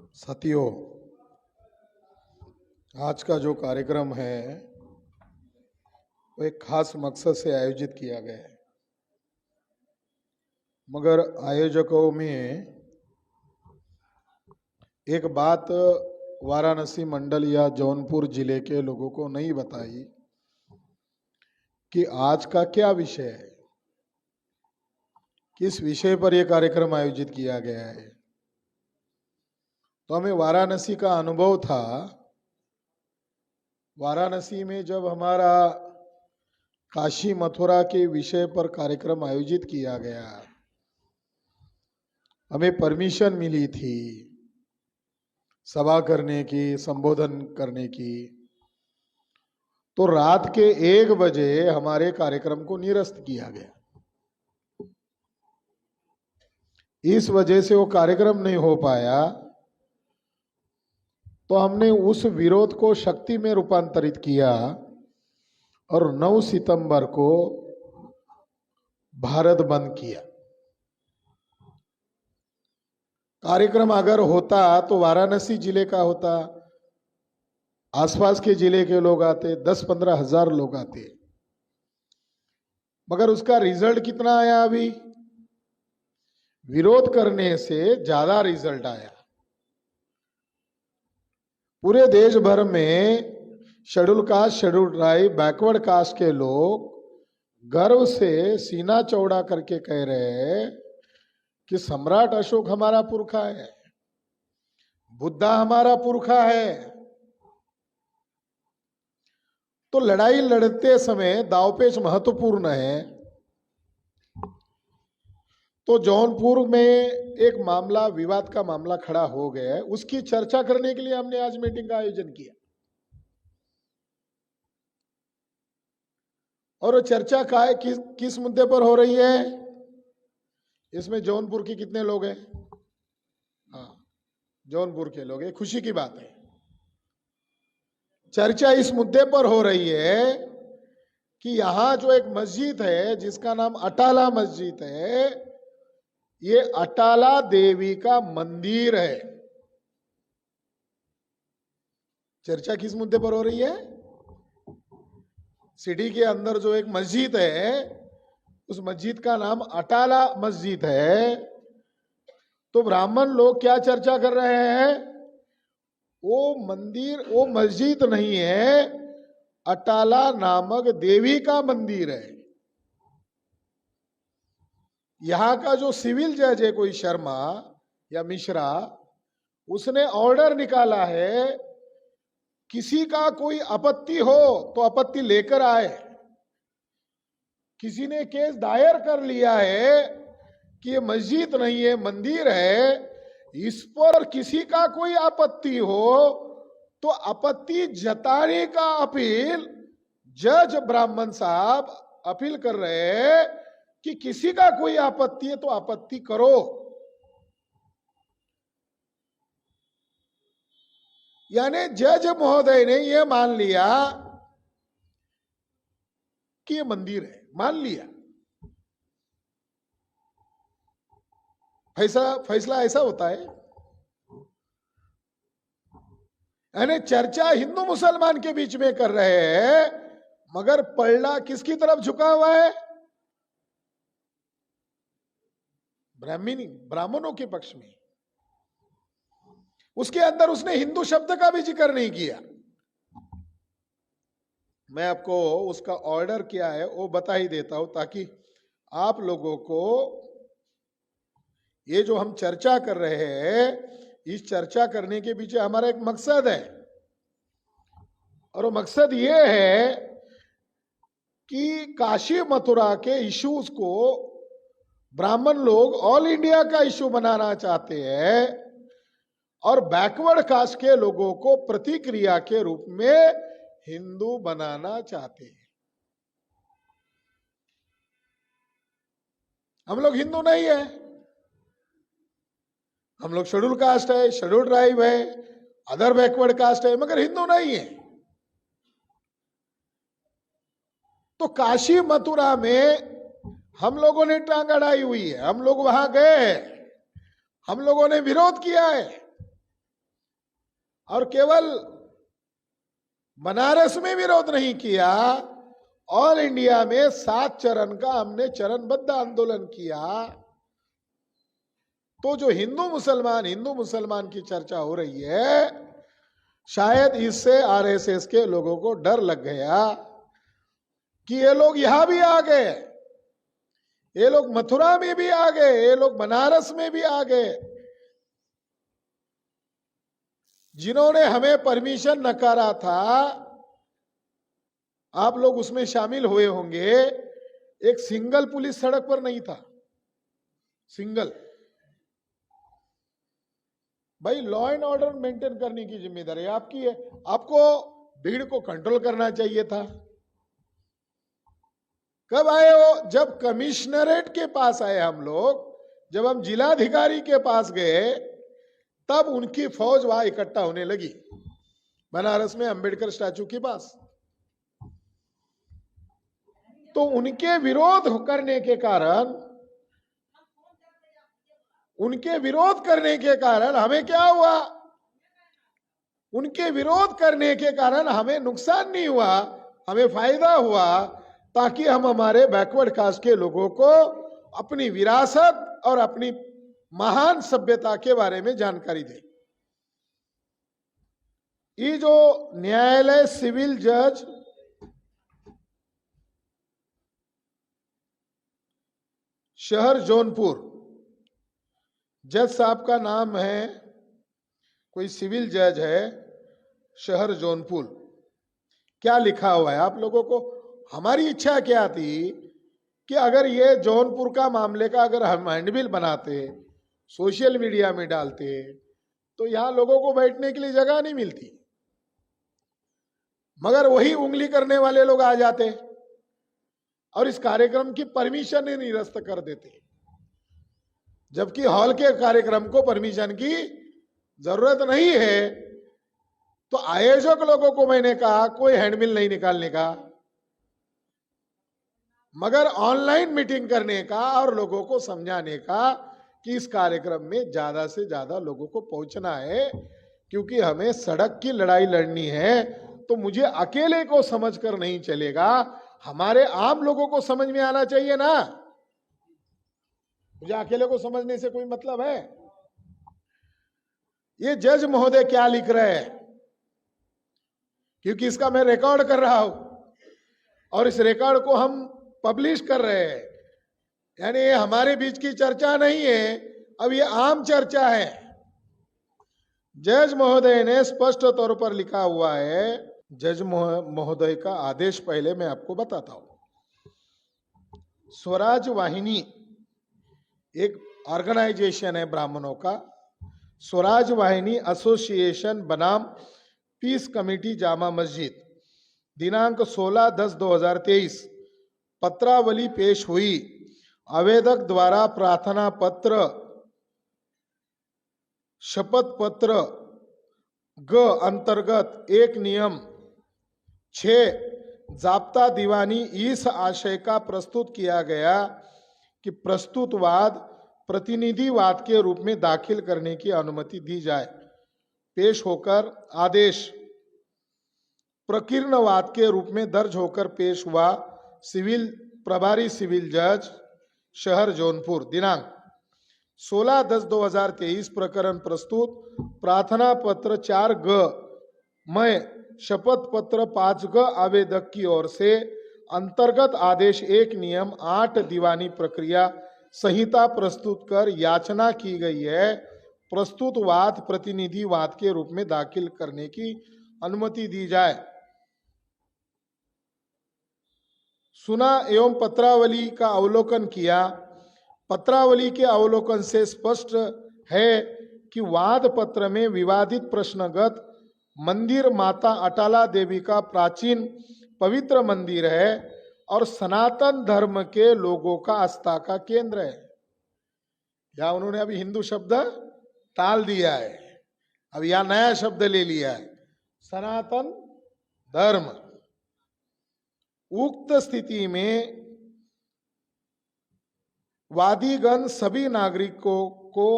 साथियों, आज का जो कार्यक्रम है वो एक खास मकसद से आयोजित किया गया है, मगर आयोजकों में एक बात वाराणसी मंडल या जौनपुर जिले के लोगों को नहीं बताई कि आज का क्या विषय है, किस विषय पर यह कार्यक्रम आयोजित किया गया है। तो हमें वाराणसी का अनुभव था। वाराणसी में जब हमारा काशी मथुरा के विषय पर कार्यक्रम आयोजित किया गया, हमें परमिशन मिली थी सभा करने की, संबोधन करने की। तो रात के 1 बजे हमारे कार्यक्रम को निरस्त किया गया। इस वजह से वो कार्यक्रम नहीं हो पाया। तो हमने उस विरोध को शक्ति में रूपांतरित किया और 9 सितंबर को भारत बंद किया। कार्यक्रम अगर होता तो वाराणसी जिले का होता, आसपास के जिले के लोग आते, 10-15 हजार लोग आते, मगर उसका रिजल्ट कितना आया? अभी विरोध करने से ज्यादा रिजल्ट आया। पूरे देश भर में schedule caste, schedule tribe, backward caste के लोग गर्व से सीना चौड़ा करके कह रहे हैं कि सम्राट अशोक हमारा पुरखा है, बुद्धा हमारा पुरखा है। तो लड़ाई लड़ते समय दांवपेच महत्वपूर्ण है। तो जौनपुर में एक मामला, विवाद का मामला खड़ा हो गया है, उसकी चर्चा करने के लिए हमने आज मीटिंग का आयोजन किया। और वो चर्चा किस मुद्दे पर हो रही है? इसमें जौनपुर के कितने लोग हैं? हाँ, जौनपुर के लोग हैं। खुशी की बात है। चर्चा इस मुद्दे पर हो रही है कि यहां जो एक मस्जिद है जिसका नाम अटाला मस्जिद है, ये अटाला देवी का मंदिर है। चर्चा किस मुद्दे पर हो रही है? सिटी के अंदर जो एक मस्जिद है, उस मस्जिद का नाम अटाला मस्जिद है। तो ब्राह्मण लोग क्या चर्चा कर रहे हैं? वो मंदिर, वो मस्जिद नहीं है, अटाला नामक देवी का मंदिर है। यहां का जो सिविल जज है, कोई शर्मा या मिश्रा, उसने ऑर्डर निकाला है, किसी का कोई आपत्ति हो तो आपत्ति लेकर आए। किसी ने केस दायर कर लिया है कि ये मस्जिद नहीं है, मंदिर है, इस पर किसी का कोई आपत्ति हो तो आपत्ति जताने का अपील जज ब्राह्मण साहब अपील कर रहे हैं कि किसी का कोई आपत्ति है तो आपत्ति करो। यानी जज महोदय ने यह मान लिया कि यह मंदिर है, मान लिया। फैसला ऐसा होता है। यानी चर्चा हिंदू मुसलमान के बीच में कर रहे हैं, मगर पलड़ा किसकी तरफ झुका हुआ है? ब्राह्मणों के पक्ष में। उसके अंदर उसने हिंदू शब्द का भी जिक्र नहीं किया। मैं आपको उसका ऑर्डर क्या है वो बता ही देता हूं, ताकि आप लोगों को ये जो हम चर्चा कर रहे हैं, इस चर्चा करने के पीछे हमारा एक मकसद है। और वो मकसद ये है कि काशी मथुरा के इश्यूज को ब्राह्मण लोग ऑल इंडिया का इश्यू बनाना चाहते हैं और बैकवर्ड कास्ट के लोगों को प्रतिक्रिया के रूप में हिंदू बनाना चाहते हैं। हम लोग हिंदू नहीं है, हम लोग शेड्यूल कास्ट है, शेड्यूल ट्राइब है, अदर बैकवर्ड कास्ट है, मगर हिंदू नहीं है। तो काशी मथुरा में हम लोगों ने टांग अड़ाई हुई है, हम लोग वहां गए हैं, हम लोगों ने विरोध किया है। और केवल बनारस में विरोध नहीं किया, ऑल इंडिया में 7 चरण का हमने चरणबद्ध आंदोलन किया। तो जो हिंदू मुसलमान की चर्चा हो रही है, शायद इससे आरएसएस के लोगों को डर लग गया कि ये लोग यहां भी आ गए, ये लोग मथुरा में भी आ गए, ये लोग बनारस में भी आ गए। जिन्होंने हमें परमिशन नकारा था, आप लोग उसमें शामिल हुए होंगे। एक सिंगल पुलिस सड़क पर नहीं था, सिंगल। भाई लॉ एंड ऑर्डर मेंटेन करने की जिम्मेदारी आपकी है, आपको भीड़ को कंट्रोल करना चाहिए था। कब आए हो? जब कमिश्नरेट के पास आए हम लोग, जब हम जिलाधिकारी के पास गए, तब उनकी फौज वहां इकट्ठा होने लगी बनारस में अंबेडकर स्टैचू के पास। तो उनके विरोध करने के कारण हमें क्या हुआ? उनके विरोध करने के कारण हमें नुकसान नहीं हुआ, हमें फायदा हुआ, ताकि हम हमारे बैकवर्ड कास्ट के लोगों को अपनी विरासत और अपनी महान सभ्यता के बारे में जानकारी दें। ये जो न्यायालय सिविल जज शहर जौनपुर, जज साहब का नाम है, कोई सिविल जज है शहर जौनपुर। क्या लिखा हुआ है आप लोगों को? हमारी इच्छा क्या थी कि अगर ये जौनपुर का मामले का अगर हम हैंडबिल बनाते, सोशल मीडिया में डालते, तो यहां लोगों को बैठने के लिए जगह नहीं मिलती, मगर वही उंगली करने वाले लोग आ जाते और इस कार्यक्रम की परमिशन ही निरस्त कर देते, जबकि हॉल के कार्यक्रम को परमिशन की जरूरत नहीं है। तो आयोजक लोगों को मैंने कहा कोई हैंडबिल नहीं निकालने का, मगर ऑनलाइन मीटिंग करने का और लोगों को समझाने का कि इस कार्यक्रम में ज्यादा से ज्यादा लोगों को पहुंचना है, क्योंकि हमें सड़क की लड़ाई लड़नी है। तो मुझे अकेले को समझकर नहीं चलेगा, हमारे आम लोगों को समझ में आना चाहिए ना। मुझे अकेले को समझने से कोई मतलब है? ये जज महोदय क्या लिख रहे हैं, क्योंकि इसका मैं रिकॉर्ड कर रहा हूं और इस रिकॉर्ड को हम पब्लिश कर रहे हैं, यानी ये हमारे बीच की चर्चा नहीं है, अब ये आम चर्चा है। जज महोदय ने स्पष्ट तौर पर लिखा हुआ है, जज महोदय का आदेश पहले मैं आपको बताता हूं। स्वराज वाहिनी एक ऑर्गेनाइजेशन है ब्राह्मणों का, स्वराज वाहिनी एसोसिएशन बनाम पीस कमेटी जामा मस्जिद, दिनांक 16/10/2023 पत्रावली पेश हुई। आवेदक द्वारा प्रार्थना पत्र, शपथ पत्र ग अंतर्गत एक नियम 6 जाब्ता दीवानी इस आशय का प्रस्तुत किया गया कि प्रस्तुत वाद प्रतिनिधिवाद के रूप में दाखिल करने की अनुमति दी जाए। पेश होकर आदेश प्रकीर्णवाद के रूप में दर्ज होकर पेश हुआ। सिविल प्रभारी सिविल जज शहर जौनपुर, दिनांक 16/10/2023 प्रकरण प्रस्तुत। प्रार्थना पत्र 4 में शपथ पत्र 5 आवेदक की ओर से अंतर्गत आदेश 1 नियम 8 दीवानी प्रक्रिया संहिता प्रस्तुत कर याचना की गई है, प्रस्तुत वाद प्रतिनिधिवाद के रूप में दाखिल करने की अनुमति दी जाए। सुना एवं पत्रावली का अवलोकन किया। पत्रावली के अवलोकन से स्पष्ट है कि वाद पत्र में विवादित प्रश्नगत मंदिर माता अटाला देवी का प्राचीन पवित्र मंदिर है और सनातन धर्म के लोगों का आस्था का केंद्र है। या उन्होंने अभी हिंदू शब्द टाल दिया है, अब यह नया शब्द ले लिया है, सनातन धर्म। उक्त स्थिति में वादीगण सभी नागरिकों को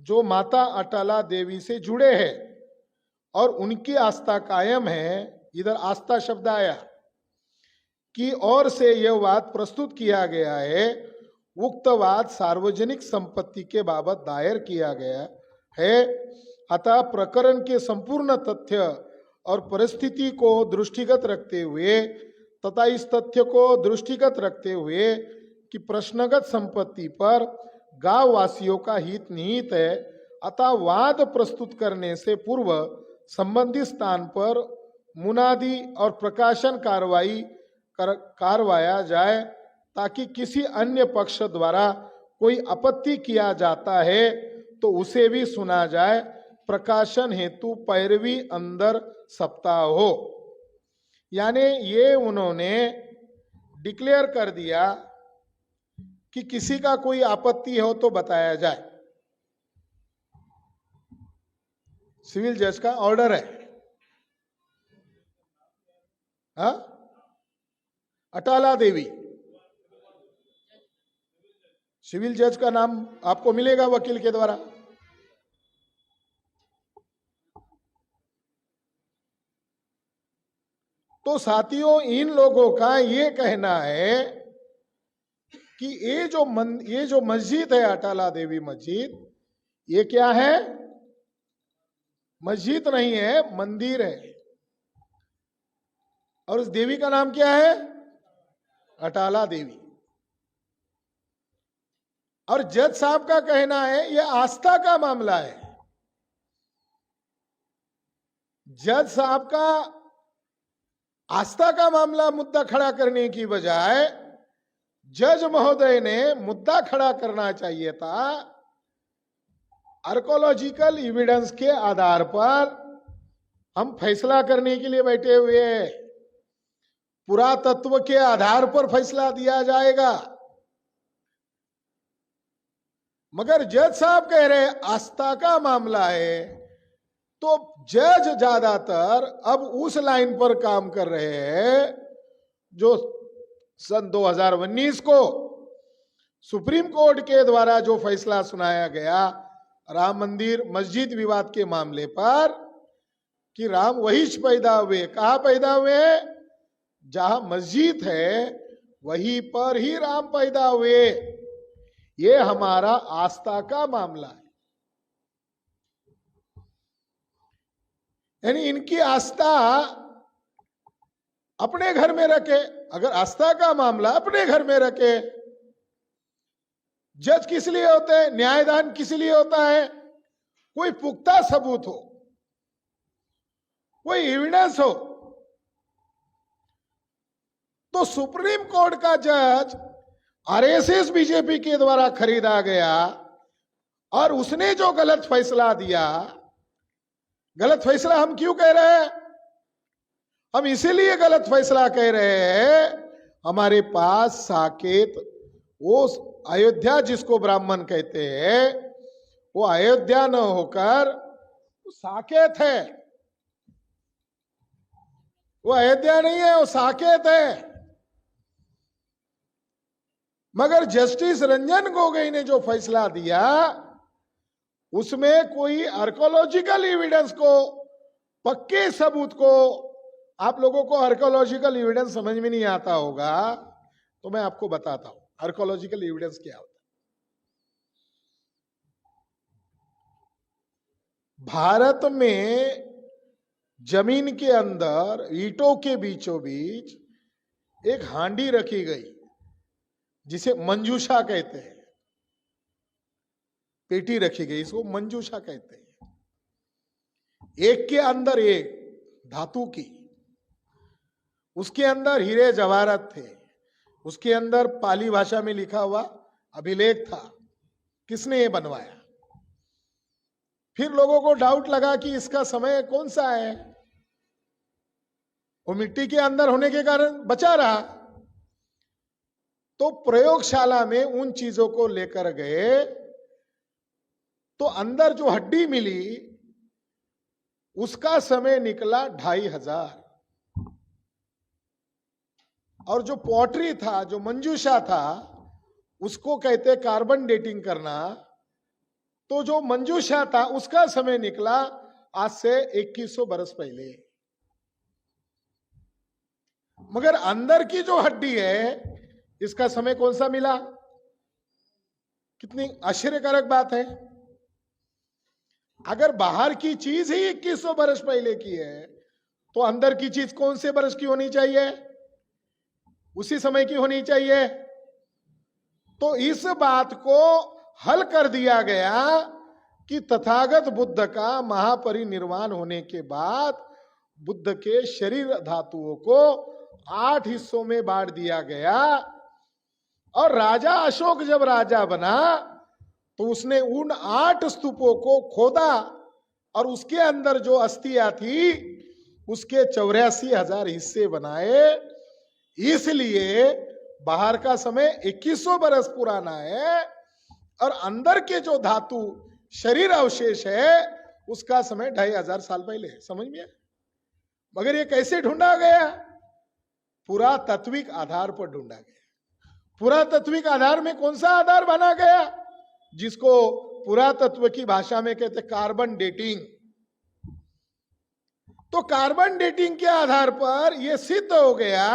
जो माता अटाला देवी से जुड़े हैं और उनकी आस्था कायम है, इधर आस्था शब्द आया, की ओर से यह वाद प्रस्तुत किया गया है, उक्त वाद सार्वजनिक संपत्ति के बाबत दायर किया गया है। अतः प्रकरण के संपूर्ण तथ्य और परिस्थिति को दृष्टिगत रखते हुए तथा इस तथ्य को दृष्टिगत रखते हुए कि प्रश्नगत संपत्ति पर गांव वासियों का हित निहित है, अतः वाद प्रस्तुत करने से पूर्व संबंधित स्थान पर मुनादी और प्रकाशन करवाया जाए, ताकि किसी अन्य पक्ष द्वारा कोई आपत्ति किया जाता है तो उसे भी सुना जाए, प्रकाशन हेतु पैरवी अंदर सप्ताह हो। यानी ये उन्होंने डिक्लेयर कर दिया कि किसी का कोई आपत्ति हो तो बताया जाए। सिविल जज का ऑर्डर है। हाँ, अटाला देवी सिविल जज का नाम आपको मिलेगा वकील के द्वारा। तो साथियों, इन लोगों का ये कहना है कि ये जो मस्जिद है अटाला देवी मस्जिद, ये क्या है? मस्जिद नहीं है, मंदिर है। और उस देवी का नाम क्या है? अटाला देवी। और जज साहब का कहना है यह आस्था का मामला है। जज साहब का आस्था का मामला मुद्दा खड़ा करने की बजाय जज महोदय ने मुद्दा खड़ा करना चाहिए था आर्कोलॉजिकल एविडेंस के आधार पर हम फैसला करने के लिए बैठे हुए हैं, पुरातत्व के आधार पर फैसला दिया जाएगा। मगर जज साहब कह रहे आस्था का मामला है, तो जज ज्यादातर अब उस लाइन पर काम कर रहे हैं जो सन 2019 को सुप्रीम कोर्ट के द्वारा जो फैसला सुनाया गया राम मंदिर मस्जिद विवाद के मामले पर, कि राम वही पैदा हुए। कहां पैदा हुए? जहां मस्जिद है वहीं पर ही राम पैदा हुए। ये हमारा आस्था का मामला है। यानी इनकी आस्था अपने घर में रखे। अगर आस्था का मामला अपने घर में रखे, जज किस लिए होते हैं? न्यायदान किस लिए होता है? कोई पुख्ता सबूत हो, कोई एविडेंस हो। तो सुप्रीम कोर्ट का जज आरएसएस बीजेपी के द्वारा खरीदा गया और उसने जो गलत फैसला दिया, गलत फैसला हम क्यों कह रहे हैं? हम इसीलिए गलत फैसला कह रहे हैं, हमारे पास साकेत, वो अयोध्या जिसको ब्राह्मण कहते हैं, वो अयोध्या न होकर वो साकेत है। वो अयोध्या नहीं है, वो साकेत है। मगर जस्टिस रंजन गोगोई ने जो फैसला दिया उसमें कोई आर्कोलॉजिकल एविडेंस को, पक्के सबूत को, आप लोगों को आर्कोलॉजिकल एविडेंस समझ में नहीं आता होगा तो मैं आपको बताता हूं आर्कोलॉजिकल एविडेंस क्या होता है। भारत में जमीन के अंदर ईंटों के बीचों बीच एक हांडी रखी गई जिसे मंजूषा कहते हैं। पेटी रखी गई, इसको मंजूषा कहते हैं। एक के अंदर एक धातु की, उसके अंदर हीरे जवाहरात थे, उसके अंदर पाली भाषा में लिखा हुआ अभिलेख था। किसने ये बनवाया? फिर लोगों को डाउट लगा कि इसका समय कौन सा है। वो मिट्टी के अंदर होने के कारण बचा रहा। तो प्रयोगशाला में उन चीजों को लेकर गए तो अंदर जो हड्डी मिली उसका समय निकला 2500। और जो पॉटरी था, जो मंजूषा था, उसको कहते कार्बन डेटिंग करना। तो जो मंजूषा था उसका समय निकला आज से 2100 बरस पहले। मगर अंदर की जो हड्डी है, इसका समय कौन सा मिला? कितनी आश्चर्यकारक बात है। अगर बाहर की चीज ही 2100 बरस पहले की है, तो अंदर की चीज कौन से बरस की होनी चाहिए? उसी समय की होनी चाहिए। तो इस बात को हल कर दिया गया कि तथागत बुद्ध का महापरिनिर्वाण होने के बाद बुद्ध के शरीर धातुओं को 8 हिस्सों में बांट दिया गया। और राजा अशोक जब राजा बना तो उसने उन 8 स्तूपों को खोदा और उसके अंदर जो अस्थियां थी उसके 84,000 हिस्से बनाए। इसलिए बाहर का समय 2100 बरस पुराना है और अंदर के जो धातु शरीर अवशेष है उसका समय 2500 साल पहले है। समझ में? मगर ये कैसे ढूंढा गया? पुरातत्विक आधार पर ढूंढा गया। पुरातत्विक आधार में कौन सा आधार बना गया? जिसको पुरातत्व की भाषा में कहते कार्बन डेटिंग। तो कार्बन डेटिंग के आधार पर यह सिद्ध हो गया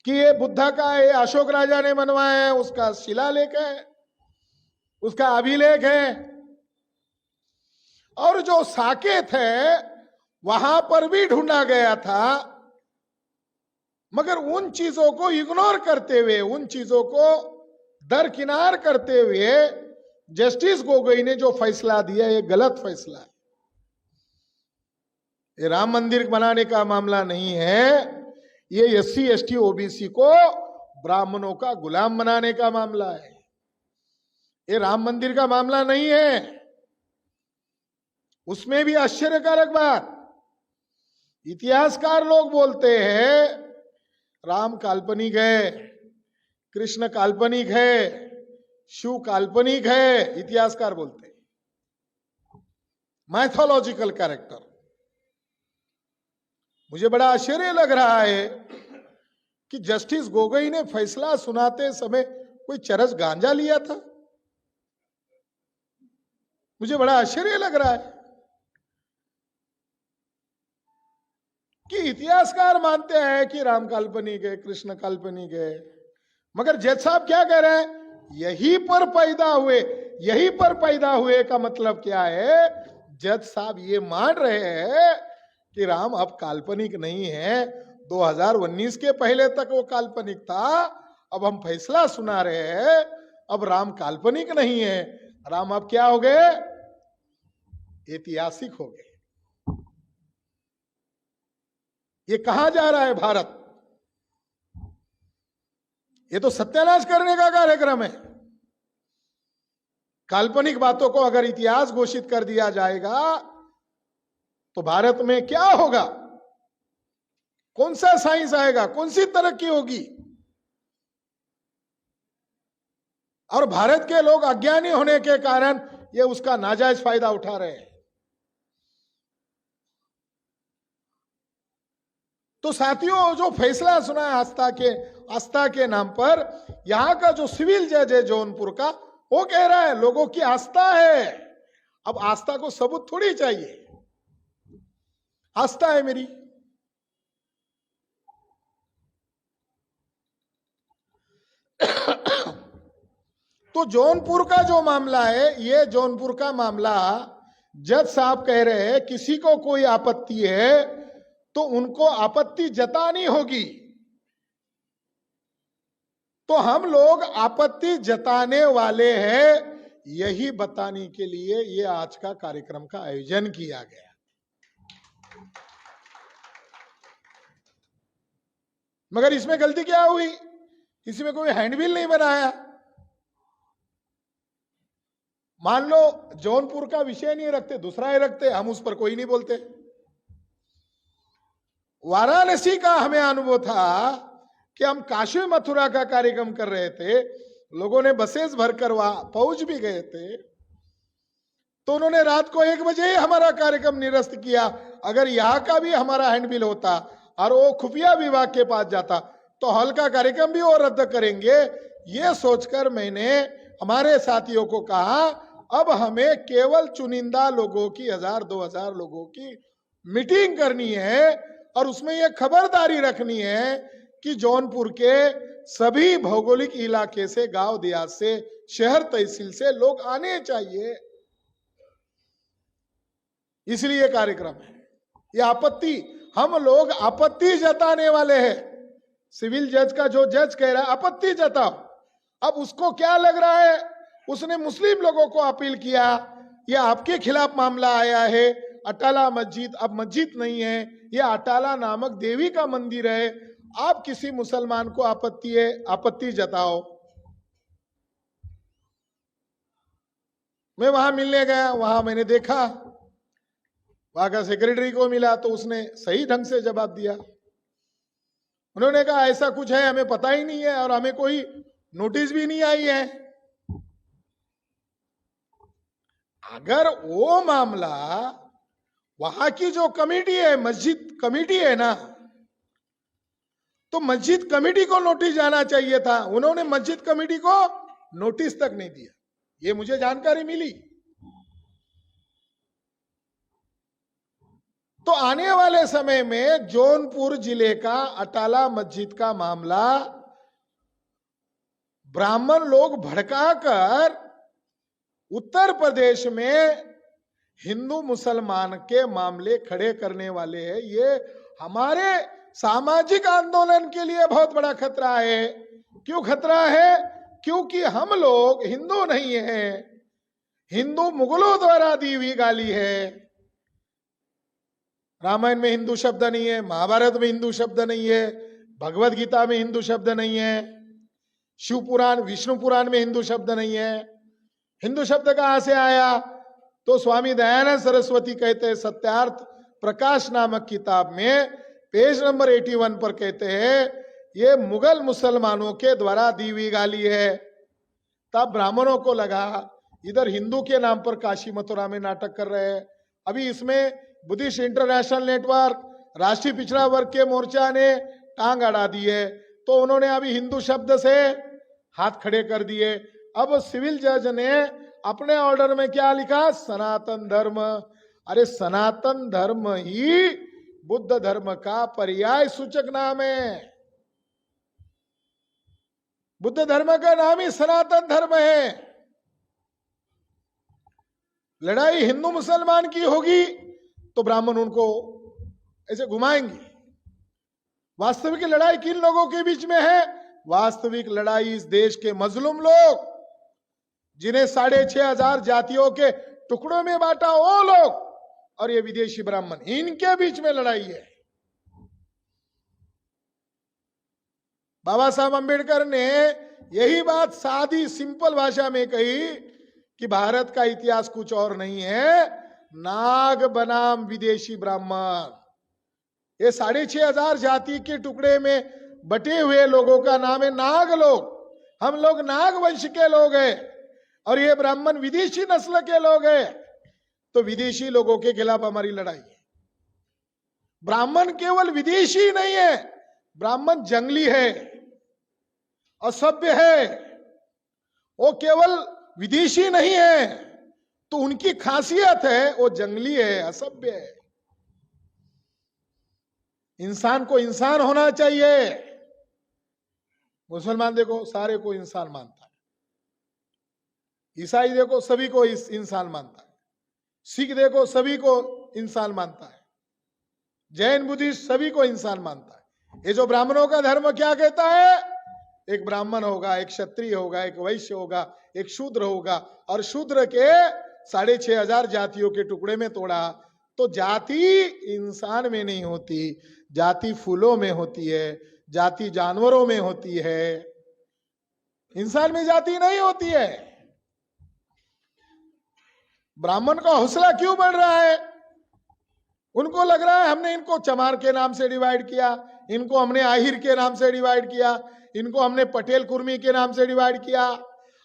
कि ये बुद्धा का है, अशोक राजा ने बनवाया है, उसका शिलालेख है, उसका अभिलेख है। और जो साकेत है वहां पर भी ढूंढा गया था, मगर उन चीजों को इग्नोर करते हुए, उन चीजों को दरकिनार करते हुए जस्टिस गोगोई ने जो फैसला दिया ये गलत फैसला है। ये राम मंदिर बनाने का मामला नहीं है, ये SC ST OBC को ब्राह्मणों का गुलाम बनाने का मामला है। ये राम मंदिर का मामला नहीं है। उसमें भी आश्चर्यकारक बात, इतिहासकार लोग बोलते हैं राम काल्पनिक है, कृष्ण काल्पनिक है, शिव काल्पनिक है, इतिहासकार बोलते हैं माइथोलॉजिकल कैरेक्टर। मुझे बड़ा आश्चर्य लग रहा है कि जस्टिस गोगोई ने फैसला सुनाते समय कोई चरस गांजा लिया था। मुझे बड़ा आश्चर्य लग रहा है कि इतिहासकार मानते हैं कि राम काल्पनिक है, कृष्ण काल्पनिक है, मगर जज साहब क्या कह रहे हैं? यहीं पर पैदा हुए, यहीं पर पैदा हुए का मतलब क्या है? जज साहब ये मान रहे हैं कि राम अब काल्पनिक नहीं है। 2019 के पहले तक वो काल्पनिक था, अब हम फैसला सुना रहे हैं, अब राम काल्पनिक नहीं है, राम अब क्या हो गए? ऐतिहासिक हो गए। ये कहां जा रहा है भारत? ये तो सत्यानाश करने का कार्यक्रम है। काल्पनिक बातों को अगर इतिहास घोषित कर दिया जाएगा तो भारत में क्या होगा? कौन सा साइंस आएगा? कौन सी तरक्की होगी? और भारत के लोग अज्ञानी होने के कारण ये उसका नाजायज फायदा उठा रहे हैं। तो साथियों, जो फैसला सुना है आस्था के नाम पर, यहां का जो सिविल जज है जौनपुर का, वो कह रहा है लोगों की आस्था है। अब आस्था को सबूत थोड़ी चाहिए, आस्था है मेरी। तो जौनपुर का जो मामला है, ये जौनपुर का मामला जज साहब कह रहे हैं किसी को कोई आपत्ति है तो उनको आपत्ति जतानी होगी। तो हम लोग आपत्ति जताने वाले हैं, यही बताने के लिए ये आज का कार्यक्रम का आयोजन किया गया। मगर इसमें गलती क्या हुई? किसी में कोई हैंडबिल नहीं बनाया। मान लो जौनपुर का विषय नहीं रखते, दूसरा ही रखते, हम उस पर कोई नहीं बोलते। वाराणसी का हमें अनुभव था कि हम काशी मथुरा का कार्यक्रम कर रहे थे, लोगों ने बसेस भरकर वहां पहुंच भी गए थे, तो उन्होंने रात को 1 बजे ही हमारा कार्यक्रम निरस्त किया। अगर यहाँ का भी हमारा हैंडबिल होता और वो खुफिया विभाग के पास जाता तो हॉल का कार्यक्रम भी वो रद्द करेंगे। ये सोचकर मैंने हमारे साथियों को कहा अब हमें केवल चुनिंदा लोगों की 1000-2000 लोगों की मीटिंग करनी है और उसमें यह खबरदारी रखनी है कि जौनपुर के सभी भौगोलिक इलाके से, गांव देहात से, शहर तहसील से लोग आने चाहिए। इसलिए कार्यक्रम है। ये आपत्ति, हम लोग आपत्ति जताने वाले हैं। सिविल जज का जो जज कह रहा है आपत्ति जताओ, अब उसको क्या लग रहा है, उसने मुस्लिम लोगों को अपील किया, ये आपके खिलाफ मामला आया है। अटाला मस्जिद अब मस्जिद नहीं है, ये अटाला नामक देवी का मंदिर है, आप किसी मुसलमान को आपत्ति है, आपत्ति जताओ। मैं वहां मिलने गया, वहां मैंने देखा, वहां का सेक्रेटरी को मिला तो उसने सही ढंग से जवाब दिया। उन्होंने कहा ऐसा कुछ है, हमें पता ही नहीं है और हमें कोई नोटिस भी नहीं आई है। अगर वो मामला वहां की जो कमेटी है, मस्जिद कमेटी है ना, तो मस्जिद कमेटी को नोटिस जाना चाहिए था। उन्होंने मस्जिद कमेटी को नोटिस तक नहीं दिया, ये मुझे जानकारी मिली। तो आने वाले समय में जौनपुर जिले का अटाला मस्जिद का मामला ब्राह्मण लोग भड़काकर उत्तर प्रदेश में हिंदू मुसलमान के मामले खड़े करने वाले हैं। ये हमारे सामाजिक आंदोलन के लिए बहुत बड़ा खतरा है। क्यों खतरा है? क्योंकि हम लोग हिंदू नहीं हैं, हिंदू मुगलों द्वारा दी हुई गाली है। रामायण में हिंदू शब्द नहीं है, महाभारत में हिंदू शब्द नहीं है, भगवत गीता में हिंदू शब्द नहीं है, शिव पुराण विष्णु पुराण में हिंदू शब्द नहीं है। हिंदू शब्द कहां से आया? तो स्वामी दयानंद सरस्वती कहते हैं सत्यार्थ प्रकाश नामक किताब में पेज नंबर 81 पर कहते हैं ये मुगल मुसलमानों के द्वारा दी हुई गाली है। तब ब्राह्मणों को लगा इधर हिंदू के नाम पर काशी मथुरा में नाटक कर रहे हैं। अभी इसमें बुद्धिस्ट इंटरनेशनल नेटवर्क, राष्ट्रीय पिछड़ा वर्ग के मोर्चा ने टांग अड़ा दी है, तो उन्होंने अभी हिंदू शब्द से हाथ खड़े कर दिए। अब सिविल जज ने अपने ऑर्डर में क्या लिखा? सनातन धर्म। अरे सनातन धर्म ही बुद्ध धर्म का पर्याय सूचक नाम है। बुद्ध धर्म का नाम ही सनातन धर्म है। लड़ाई हिंदू मुसलमान की होगी तो ब्राह्मण उनको ऐसे घुमाएंगे। वास्तविक लड़ाई किन लोगों के बीच में है? वास्तविक लड़ाई इस देश के मजलूम लोग, जिन्हें 6500 जातियों के टुकड़ों में बांटा वो लोग, और ये विदेशी ब्राह्मण, इनके बीच में लड़ाई है। बाबा साहब अंबेडकर ने यही बात सादी सिंपल भाषा में कही कि भारत का इतिहास कुछ और नहीं है, नाग बनाम विदेशी ब्राह्मण। ये 6500 जाति के टुकड़े में बटे हुए लोगों का नाम है नाग लोग। हम लोग नाग वंश के लोग हैं और ये ब्राह्मण विदेशी नस्ल के लोग हैं। तो विदेशी लोगों के खिलाफ हमारी लड़ाई है। ब्राह्मण केवल विदेशी नहीं है, ब्राह्मण जंगली है, असभ्य है। वो केवल विदेशी नहीं है, तो उनकी खासियत है वो जंगली है, असभ्य है। इंसान को इंसान होना चाहिए। मुसलमान देखो सारे को इंसान मानता है, ईसाई देखो सभी को इंसान मानता है, सिख देखो सभी को इंसान मानता है, जैन बुद्धिस्ट सभी को इंसान मानता है। ये जो ब्राह्मणों का धर्म क्या कहता है? एक ब्राह्मण होगा, एक क्षत्रिय होगा, एक वैश्य होगा, एक शूद्र होगा, और शूद्र के 6500 जातियों के टुकड़े में तोड़ा। तो जाति इंसान में नहीं होती, जाति फूलों में होती है, जाति जानवरों में होती है, इंसान में जाति नहीं होती है। ब्राह्मण का हौसला क्यों बढ़ रहा है? उनको लग रहा है हमने इनको चमार के नाम से डिवाइड किया, इनको हमने आहिर के नाम से डिवाइड किया, इनको हमने पटेल कुर्मी के नाम से डिवाइड किया।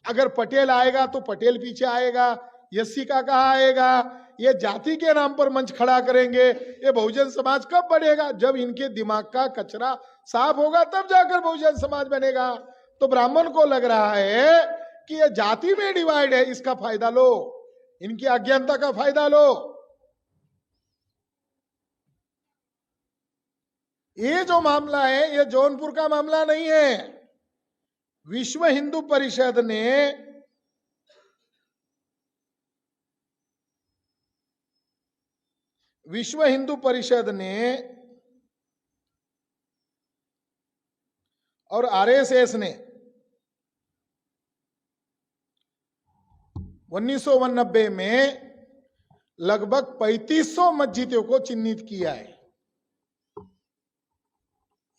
अगर पटेल आएगा तो पटेल पीछे आएगा, यस्सी का कहा आएगा। ये जाति के नाम पर मंच खड़ा करेंगे। ये बहुजन समाज कब बढ़ेगा? जब इनके दिमाग का कचरा साफ होगा तब जाकर बहुजन समाज बनेगा। तो ब्राह्मण को लग रहा है कि ये जाति में डिवाइड है, इसका फायदा लो, इनकी अज्ञानता का फायदा लो। ये जो मामला है ये जौनपुर का मामला नहीं है। विश्व हिंदू परिषद ने और आरएसएस ने 1991 में लगभग 3500 मस्जिदों को चिन्हित किया है।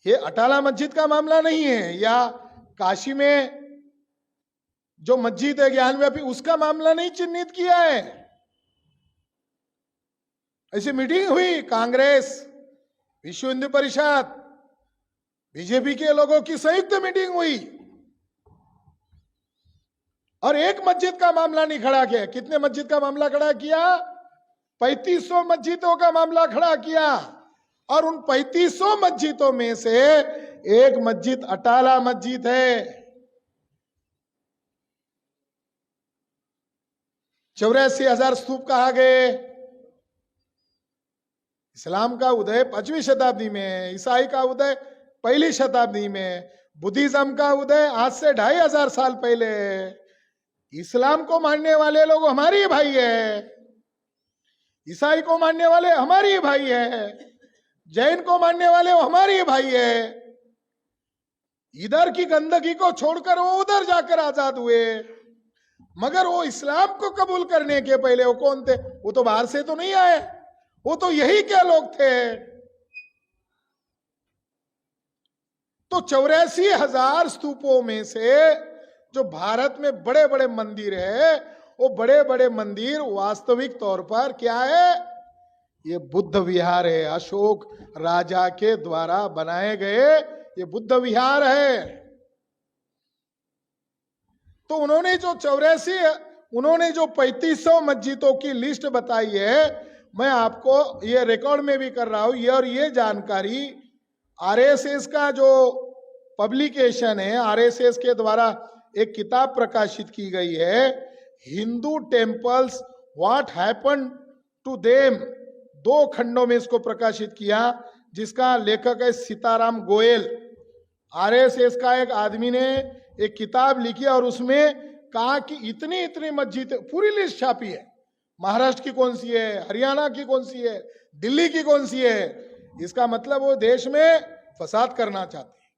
ये अटाला मस्जिद का मामला नहीं है, या काशी में जो मस्जिद है ज्ञानव्यापी, उसका मामला नहीं चिन्हित किया है। ऐसी मीटिंग हुई, कांग्रेस, विश्व हिंदू परिषद, बीजेपी के लोगों की संयुक्त मीटिंग हुई और एक मस्जिद का मामला नहीं खड़ा किया। कितने मस्जिद का मामला खड़ा किया? 3500 मस्जिदों का मामला खड़ा किया। और उन 3500 मस्जिदों में से एक मस्जिद अटाला मस्जिद है। 84,000 स्तूप कहा गए। इस्लाम का उदय 5वीं शताब्दी में, ईसाई का उदय 1ली शताब्दी में, बुद्धिज्म का उदय आज से 2500 साल पहले। इस्लाम को मानने वाले लोग हमारे भाई है, ईसाई को मानने वाले हमारे भाई है, जैन को मानने वाले वो हमारे भाई है। इधर की गंदगी को छोड़कर वो उधर जाकर आजाद हुए। मगर वो इस्लाम को कबूल करने के पहले वो कौन थे? वो तो बाहर से तो नहीं आए, वो तो यही क्या लोग थे। तो 84,000 स्तूपों में से जो भारत में बड़े बड़े मंदिर है, वो बड़े बड़े मंदिर वास्तविक तौर पर क्या है? ये बुद्ध विहार है। अशोक राजा के द्वारा बनाए गए ये बुद्ध विहार है। तो उन्होंने जो 3500 मस्जिदों की लिस्ट बताई है, मैं आपको ये रिकॉर्ड में भी कर रहा हूं। और ये जानकारी आरएसएस का जो पब्लिकेशन है, आरएसएस के द्वारा एक किताब प्रकाशित की गई है, Hindu temples what happened to them, 2 खंडों में इसको प्रकाशित किया, जिसका लेखक है सीताराम गोयल। आरएसएस का एक आदमी ने एक किताब लिखी और उसमें कहा कि इतनी इतनी मस्जिद, पूरी लिस्ट छापी है। महाराष्ट्र की कौन सी है, हरियाणा की कौन सी है, दिल्ली की कौन सी है। इसका मतलब वो देश में फसाद करना चाहते हैं।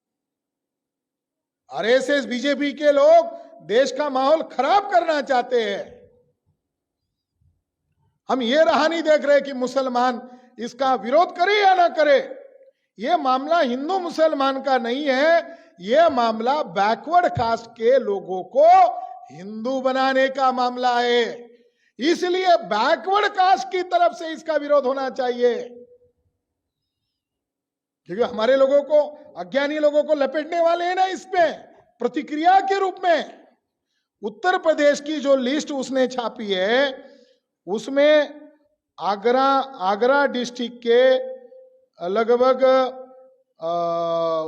आरएसएस बीजेपी के लोग देश का माहौल खराब करना चाहते हैं। हम ये राह नहीं देख रहे कि मुसलमान इसका विरोध करे या ना करे। ये मामला हिंदू मुसलमान का नहीं है, ये मामला बैकवर्ड कास्ट के लोगों को हिंदू बनाने का मामला है। इसलिए बैकवर्ड कास्ट की तरफ से इसका विरोध होना चाहिए, क्योंकि हमारे लोगों को, अज्ञानी लोगों को लपेटने वाले हैं ना इसमें प्रतिक्रिया के रूप में। उत्तर प्रदेश की जो लिस्ट उसने छापी है, उसमें आगरा डिस्ट्रिक्ट के लगभग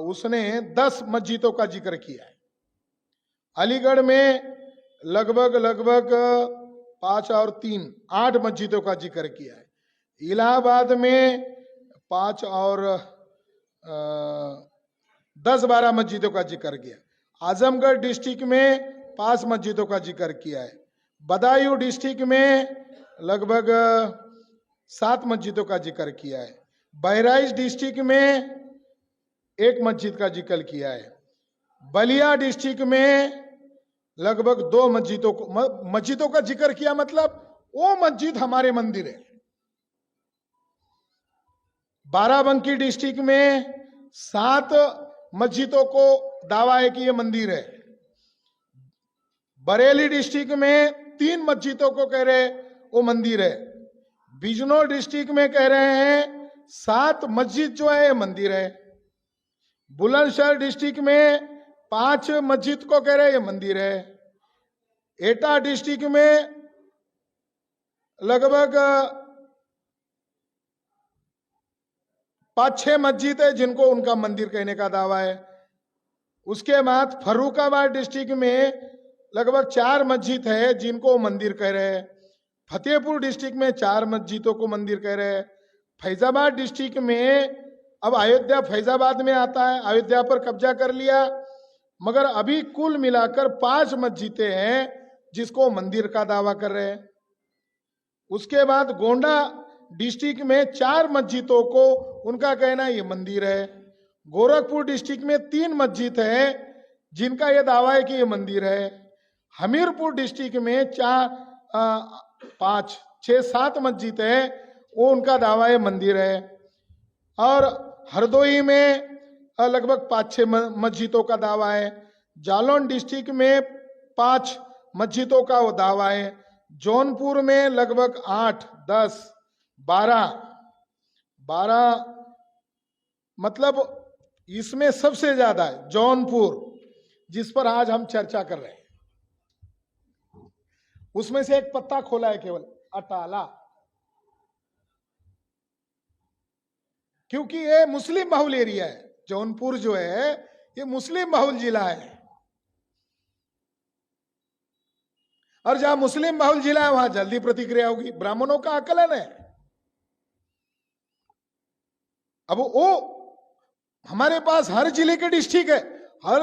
उसने 10 मस्जिदों का जिक्र किया है। अलीगढ़ में लगभग 5 और 3 8 मस्जिदों का जिक्र किया है। इलाहाबाद में 5 और 10-12 मस्जिदों का जिक्र किया। आजमगढ़ डिस्ट्रिक्ट में 5 मस्जिदों का जिक्र किया है। बदायूं डिस्ट्रिक्ट में लगभग 7 मस्जिदों का जिक्र किया है। बहराइच डिस्ट्रिक्ट में 1 मस्जिद का जिक्र किया है। बलिया डिस्ट्रिक्ट में लगभग 2 मस्जिदों का जिक्र किया, मतलब वो मस्जिद हमारे मंदिर है। बाराबंकी डिस्ट्रिक्ट में 7 मस्जिदों को दावा है कि ये मंदिर है। बरेली डिस्ट्रिक्ट में 3 मस्जिदों को कह रहे वो मंदिर है। बिजनौर डिस्ट्रिक्ट में कह रहे हैं 7 मस्जिद जो है मंदिर है। बुलंदशहर डिस्ट्रिक्ट में 5 मस्जिद को कह रहे हैं ये मंदिर है। एटा डिस्ट्रिक्ट में लगभग 5-6 मस्जिद है जिनको उनका मंदिर कहने का दावा है। उसके बाद फर्रुखाबाद डिस्ट्रिक्ट में लगभग 4 मस्जिद है जिनको मंदिर कह रहे हैं। फतेहपुर डिस्ट्रिक्ट में 4 मस्जिदों को मंदिर कह रहे हैं। फैजाबाद डिस्ट्रिक्ट में, अब अयोध्या फैजाबाद में आता है, अयोध्या पर कब्जा कर लिया, मगर अभी कुल मिलाकर 5 मस्जिदें हैं जिसको मंदिर का दावा कर रहे हैं। उसके बाद गोंडा डिस्ट्रिक्ट में 4 मस्जिदों को उनका कहना ये मंदिर है। गोरखपुर डिस्ट्रिक्ट में 3 मस्जिद है जिनका यह दावा है कि ये मंदिर है। हमीरपुर डिस्ट्रिक्ट में 5, 6, 7 मस्जिद है, वो उनका दावा है मंदिर है। और हरदोई में लगभग 5-6 मस्जिदों का दावा है। जालौन डिस्ट्रिक्ट में 5 मस्जिदों का वो दावा है। जौनपुर में लगभग 8, 10, 12 मतलब इसमें सबसे ज्यादा है जौनपुर, जिस पर आज हम चर्चा कर रहे हैं। उसमें से एक पत्ता खोला है केवल, अटाला, क्योंकि ये मुस्लिम बहुल एरिया है। जौनपुर जो है ये मुस्लिम बहुल जिला है, और जहां मुस्लिम बहुल जिला है वहां जल्दी प्रतिक्रिया होगी। ब्राह्मणों का आकलन है। अब वो हमारे पास हर जिले के डिस्ट्रिक्ट है, हर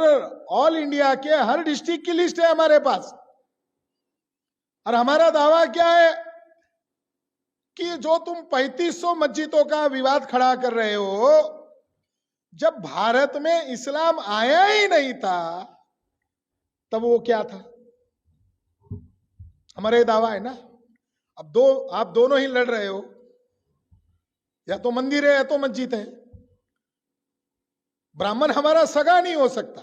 ऑल इंडिया के हर डिस्ट्रिक्ट की लिस्ट है हमारे पास, और हमारा दावा क्या है कि जो तुम 3500 मस्जिदों का विवाद खड़ा कर रहे हो, जब भारत में इस्लाम आया ही नहीं था तब वो क्या था? हमारा ये दावा है ना। अब आप दोनों ही लड़ रहे हो, या तो मंदिर है या तो मस्जिद है। ब्राह्मण हमारा सगा नहीं हो सकता,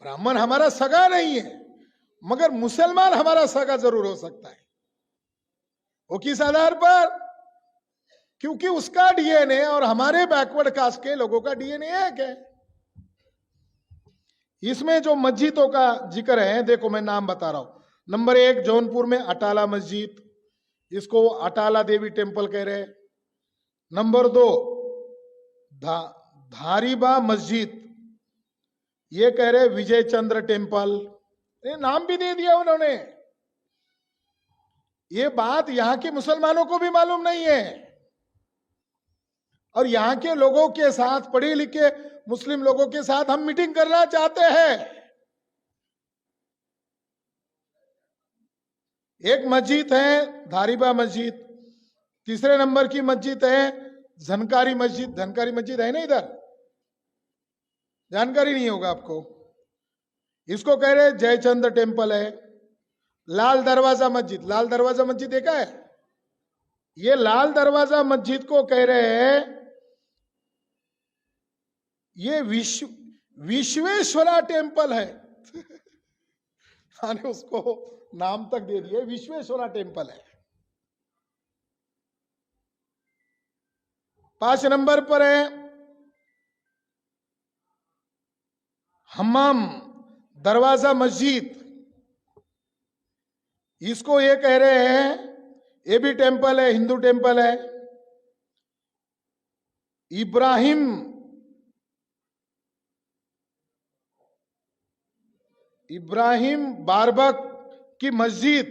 ब्राह्मण हमारा सगा नहीं है, मगर मुसलमान हमारा सगा जरूर हो सकता है। वो किस आधार पर? क्योंकि उसका डीएनए और हमारे बैकवर्ड कास्ट के लोगों का डीएनए एक है। इसमें जो मस्जिदों का जिक्र है, देखो मैं नाम बता रहा हूं। नंबर 1 जौनपुर में अटाला मस्जिद, इसको अटाला देवी टेम्पल कह रहे हैं। नंबर 2 धारीबा मस्जिद, ये कह रहे विजय चंद्र टेम्पल, ये नाम भी दे दिया उन्होंने। ये बात यहां के मुसलमानों को भी मालूम नहीं है, और यहां के लोगों के साथ, पढ़े लिखे मुस्लिम लोगों के साथ हम मीटिंग करना चाहते हैं। एक मस्जिद है धारीबा मस्जिद, तीसरे नंबर की मस्जिद है झनकारी मस्जिद। झनकारी मस्जिद है ना इधर, जानकारी नहीं होगा आपको। इसको कह रहे जयचंद्र टेम्पल है। लाल दरवाजा मस्जिद, लाल दरवाजा मस्जिद देखा है? ये लाल दरवाजा मस्जिद को कह रहे हैं ये विश्वेश्वरा टेम्पल है। मैंने उसको नाम तक दे दिए, विश्वेश्वरा टेम्पल है। 5 नंबर पर है हम्माम दरवाजा मस्जिद, इसको ये कह रहे हैं ये भी टेम्पल है, हिंदू टेम्पल है। इब्राहिम बारबक की मस्जिद,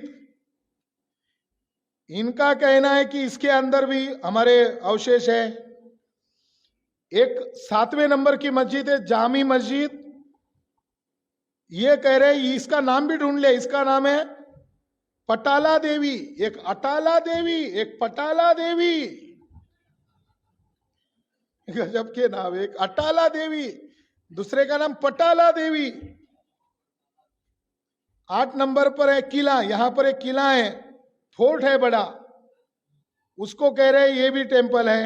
इनका कहना है कि इसके अंदर भी हमारे अवशेष है। एक 7वें नंबर की मस्जिद है जामी मस्जिद, ये कह रहे हैं, इसका नाम भी ढूंढ ले, इसका नाम है पटाला देवी। एक अटाला देवी, एक पटाला देवी, गजब के नाम। एक अटाला देवी, दूसरे का नाम पटाला देवी। 8 नंबर पर है किला, यहां पर एक किला है, फोर्ट है बड़ा, उसको कह रहे हैं ये भी टेम्पल है।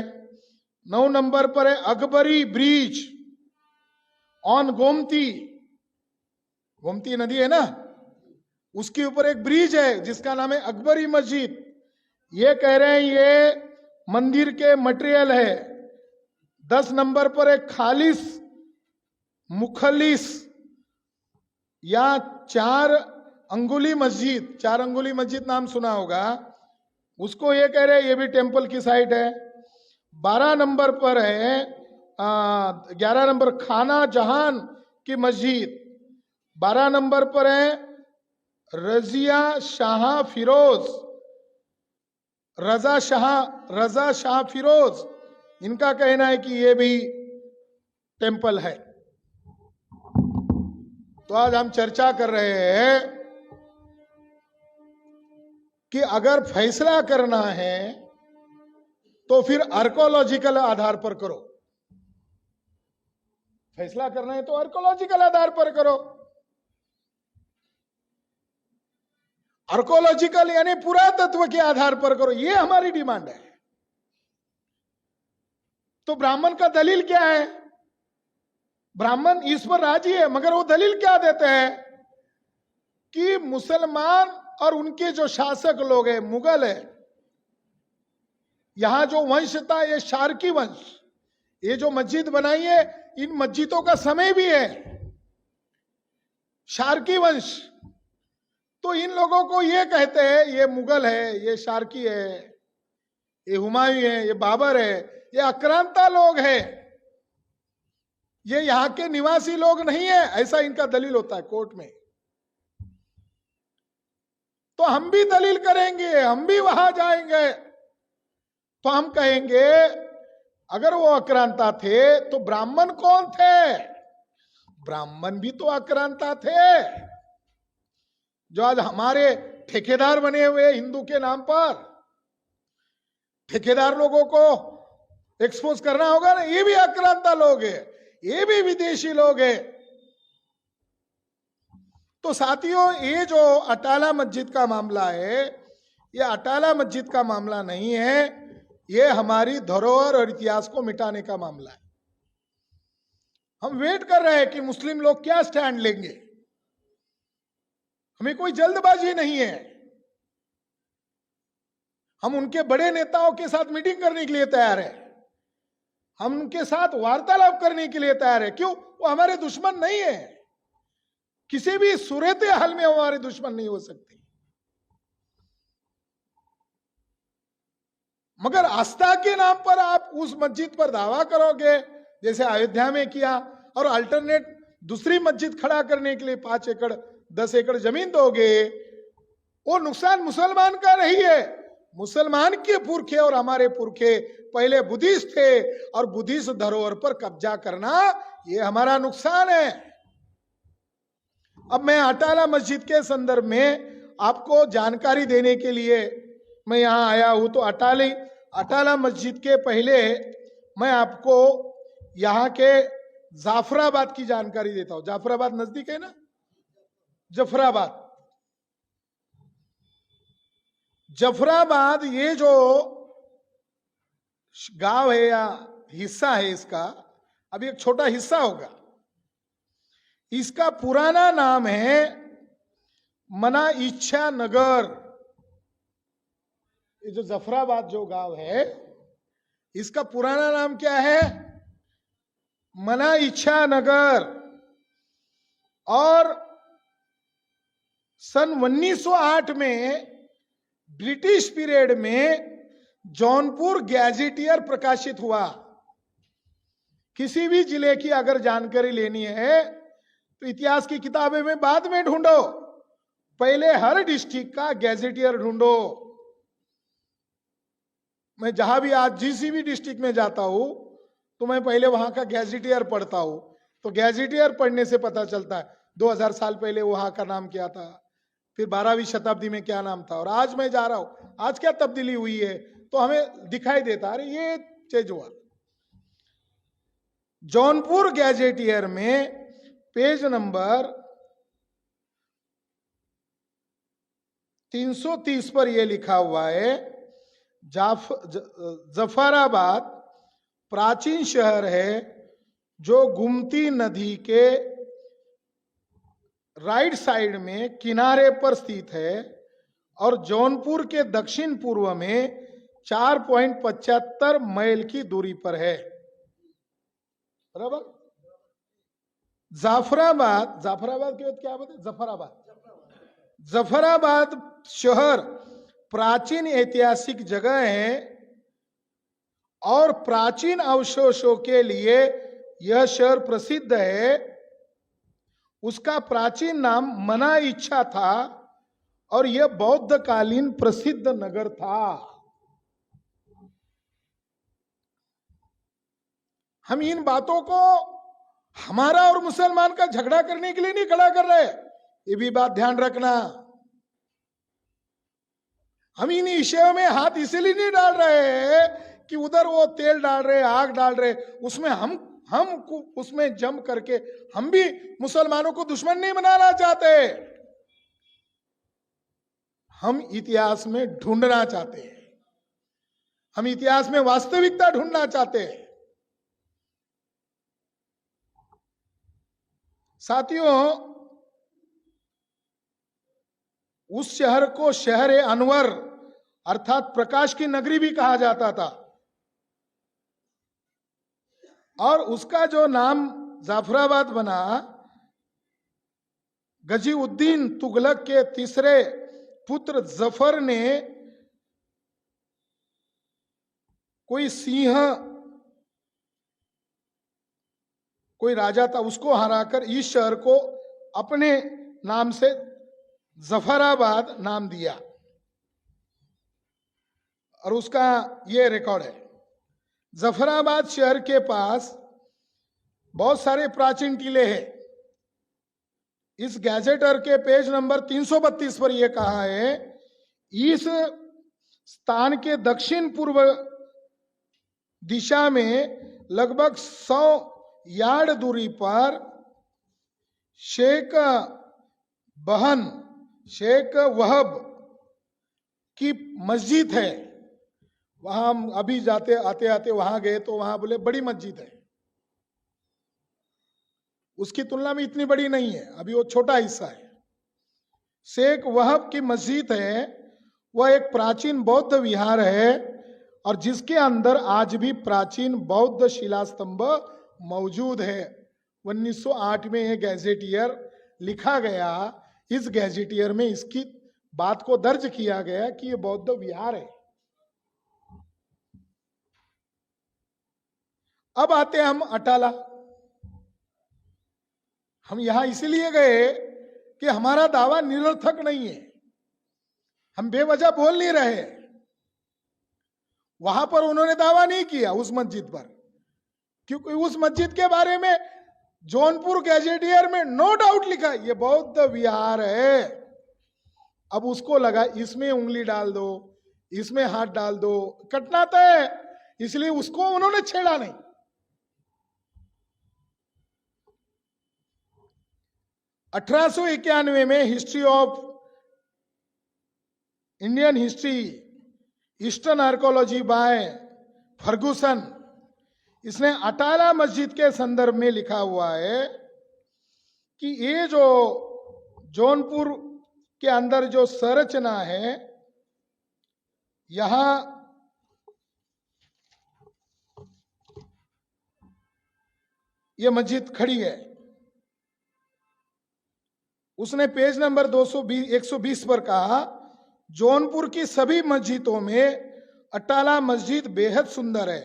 9 नंबर पर है अकबरी ब्रिज ऑन गोमती, गोमती नदी है ना, उसके ऊपर एक ब्रिज है जिसका नाम है अकबरी मस्जिद। ये कह रहे हैं ये मंदिर के मटेरियल है। 10 नंबर पर एक खालिस मुखलिस या 4 अंगुली मस्जिद, 4 अंगुली मस्जिद नाम सुना होगा, उसको ये कह रहे हैं ये भी टेम्पल की साइट है। 12 नंबर पर है 11 नंबर खाना जहान की मस्जिद। 12 नंबर पर है रजिया शाह फिरोज, रजा शाह फिरोज, इनका कहना है कि ये भी टेंपल है। तो आज हम चर्चा कर रहे हैं कि अगर फैसला करना है तो फिर आर्कोलॉजिकल आधार पर करो। फैसला करना है तो आर्कोलॉजिकल आधार पर करो। आर्कोलॉजिकल यानी पुरातत्व के आधार पर करो, ये हमारी डिमांड है। तो ब्राह्मण का दलील क्या है? ब्राह्मण इस पर राजी है, मगर वो दलील क्या देते हैं कि मुसलमान और उनके जो शासक लोग हैं, मुगल है, यहां जो वंश था ये शार्की वंश, ये जो मस्जिद बनाई है इन मस्जिदों का समय भी है शार्की वंश। तो इन लोगों को ये कहते हैं ये मुगल है, ये शार्की है, ये हुमायूं है, ये बाबर है, ये आक्रांता लोग हैं, ये यहां के निवासी लोग नहीं है, ऐसा इनका दलील होता है कोर्ट में। तो हम भी दलील करेंगे, हम भी वहां जाएंगे, तो हम कहेंगे अगर वो आक्रांता थे तो ब्राह्मण कौन थे? ब्राह्मण भी तो आक्रांता थे, जो आज हमारे ठेकेदार बने हुए हिंदू के नाम पर। ठेकेदार लोगों को एक्सपोज करना होगा ना, ये भी आक्रांता लोग हैं, ये भी विदेशी लोग हैं। तो साथियों, ये जो अटाला मस्जिद का मामला है, ये अटाला मस्जिद का मामला नहीं है, ये हमारी धरोहर और इतिहास को मिटाने का मामला है। हम वेट कर रहे हैं कि मुस्लिम लोग क्या स्टैंड लेंगे। हमें कोई जल्दबाजी नहीं है, हम उनके बड़े नेताओं के साथ मीटिंग करने के लिए तैयार है, हम उनके साथ वार्तालाप करने के लिए तैयार है। क्यों? वो हमारे दुश्मन नहीं है, किसी भी सूरत हाल में हमारे दुश्मन नहीं हो सकते। मगर आस्था के नाम पर आप उस मस्जिद पर दावा करोगे जैसे अयोध्या में किया, और अल्टरनेट दूसरी मस्जिद खड़ा करने के लिए 5 एकड़ 10 एकड़ जमीन दोगे, वो नुकसान मुसलमान का नहीं है। मुसलमान के पुरखे और हमारे पुरखे पहले बुद्धिस्ट थे, और बुद्धिस्ट धरोहर पर कब्जा करना ये हमारा नुकसान है। अब मैं अटाला मस्जिद के संदर्भ में आपको जानकारी देने के लिए मैं यहां आया हूं। तो अटाला मस्जिद के पहले मैं आपको यहां के जाफराबाद की जानकारी देता हूं। जाफराबाद नजदीक है ना, जफराबाद ये जो गांव है या हिस्सा है इसका, अभी एक छोटा हिस्सा होगा, इसका पुराना नाम है मना इच्छा नगर। ये जो जफराबाद जो गांव है इसका पुराना नाम क्या है? मना इच्छा नगर। और सन 1908 में ब्रिटिश पीरियड में जौनपुर गैजेटियर प्रकाशित हुआ। किसी भी जिले की अगर जानकारी लेनी है तो इतिहास की किताबें में बाद में ढूंढो, पहले हर डिस्ट्रिक्ट का गैजेटियर ढूंढो। मैं जहां भी आज जिस भी डिस्ट्रिक्ट में जाता हूं तो मैं पहले वहां का गैजेटियर पढ़ता हूं। तो गैजेटियर पढ़ने से पता चलता है 2000 साल पहले वहां का नाम क्या था, फिर 12वीं शताब्दी में क्या नाम था, और आज मैं जा रहा हूं आज क्या तब्दीली हुई है, तो हमें दिखाई देता है ये चेंज हुआ। जौनपुर गैजेटियर में पेज नंबर 330 पर यह लिखा हुआ है, जफराबाद प्राचीन शहर है जो गुमती नदी के राइट साइड में किनारे पर स्थित है और जौनपुर के दक्षिण पूर्व में 4.75 मील की दूरी पर है। बराबर। जाफराबाद के बाद क्या बताए? जफराबाद शहर प्राचीन ऐतिहासिक जगह है और प्राचीन अवशेषों के लिए यह शहर प्रसिद्ध है। उसका प्राचीन नाम मना इच्छा था और यह बौद्ध कालीन प्रसिद्ध नगर था। हम इन बातों को हमारा और मुसलमान का झगड़ा करने के लिए नहीं खड़ा कर रहे, ये भी बात ध्यान रखना। हम इन विषयों में हाथ इसलिए नहीं डाल रहे कि उधर वो तेल डाल रहे, आग डाल रहे, उसमें हम उसमें जम करके हम भी मुसलमानों को दुश्मन नहीं बनाना चाहते। हम इतिहास में ढूंढना चाहते हैं, हम इतिहास में वास्तविकता ढूंढना चाहते हैं। साथियों, उस शहर को शहर अनवर अर्थात प्रकाश की नगरी भी कहा जाता था, और उसका जो नाम जाफराबाद बना, गजीउद्दीन तुगलक के तीसरे पुत्र जफर ने कोई सिंह, कोई राजा था, उसको हराकर इस शहर को अपने नाम से जफराबाद नाम दिया, और उसका ये रिकॉर्ड है। जफराबाद शहर के पास बहुत सारे प्राचीन किले हैं। इस गैजेटर के पेज नंबर 332 पर यह कहा है, इस स्थान के दक्षिण पूर्व दिशा में लगभग 100 यार्ड दूरी पर शेख वहब की मस्जिद है। वहां हम अभी आते आते वहां गए तो वहां बोले बड़ी मस्जिद है, उसकी तुलना में इतनी बड़ी नहीं है, अभी वो छोटा हिस्सा है। शेख वहब की मस्जिद है, वह एक प्राचीन बौद्ध विहार है, और जिसके अंदर आज भी प्राचीन बौद्ध शिलास्तंभ मौजूद है। 1908 में यह गैजेटियर लिखा गया, इस गैजेटियर में इसकी बात को दर्ज किया गया कि यह बौद्ध विहार है। अब आते हम अटाला। हम यहां इसलिए गए कि हमारा दावा निरर्थक नहीं है, हम बेवजह बोल नहीं रहे। वहां पर उन्होंने दावा नहीं किया उस मस्जिद पर, क्योंकि उस मस्जिद के बारे में जौनपुर गैजेटियर में नो डाउट लिखा ये बौद्ध विहार है। अब उसको लगा इसमें उंगली डाल दो, इसमें हाथ डाल दो, कटना तय, इसलिए उसको उन्होंने छेड़ा नहीं। (1891) में history of Indian history eastern archaeology by Fergusson, इसने अटाला मस्जिद के संदर्भ में लिखा हुआ है कि ये जो जौनपुर के अंदर जो संरचना है, यहां ये मस्जिद खड़ी है। उसने पेज नंबर 120 पर कहा, जौनपुर की सभी मस्जिदों में अटाला मस्जिद बेहद सुंदर है,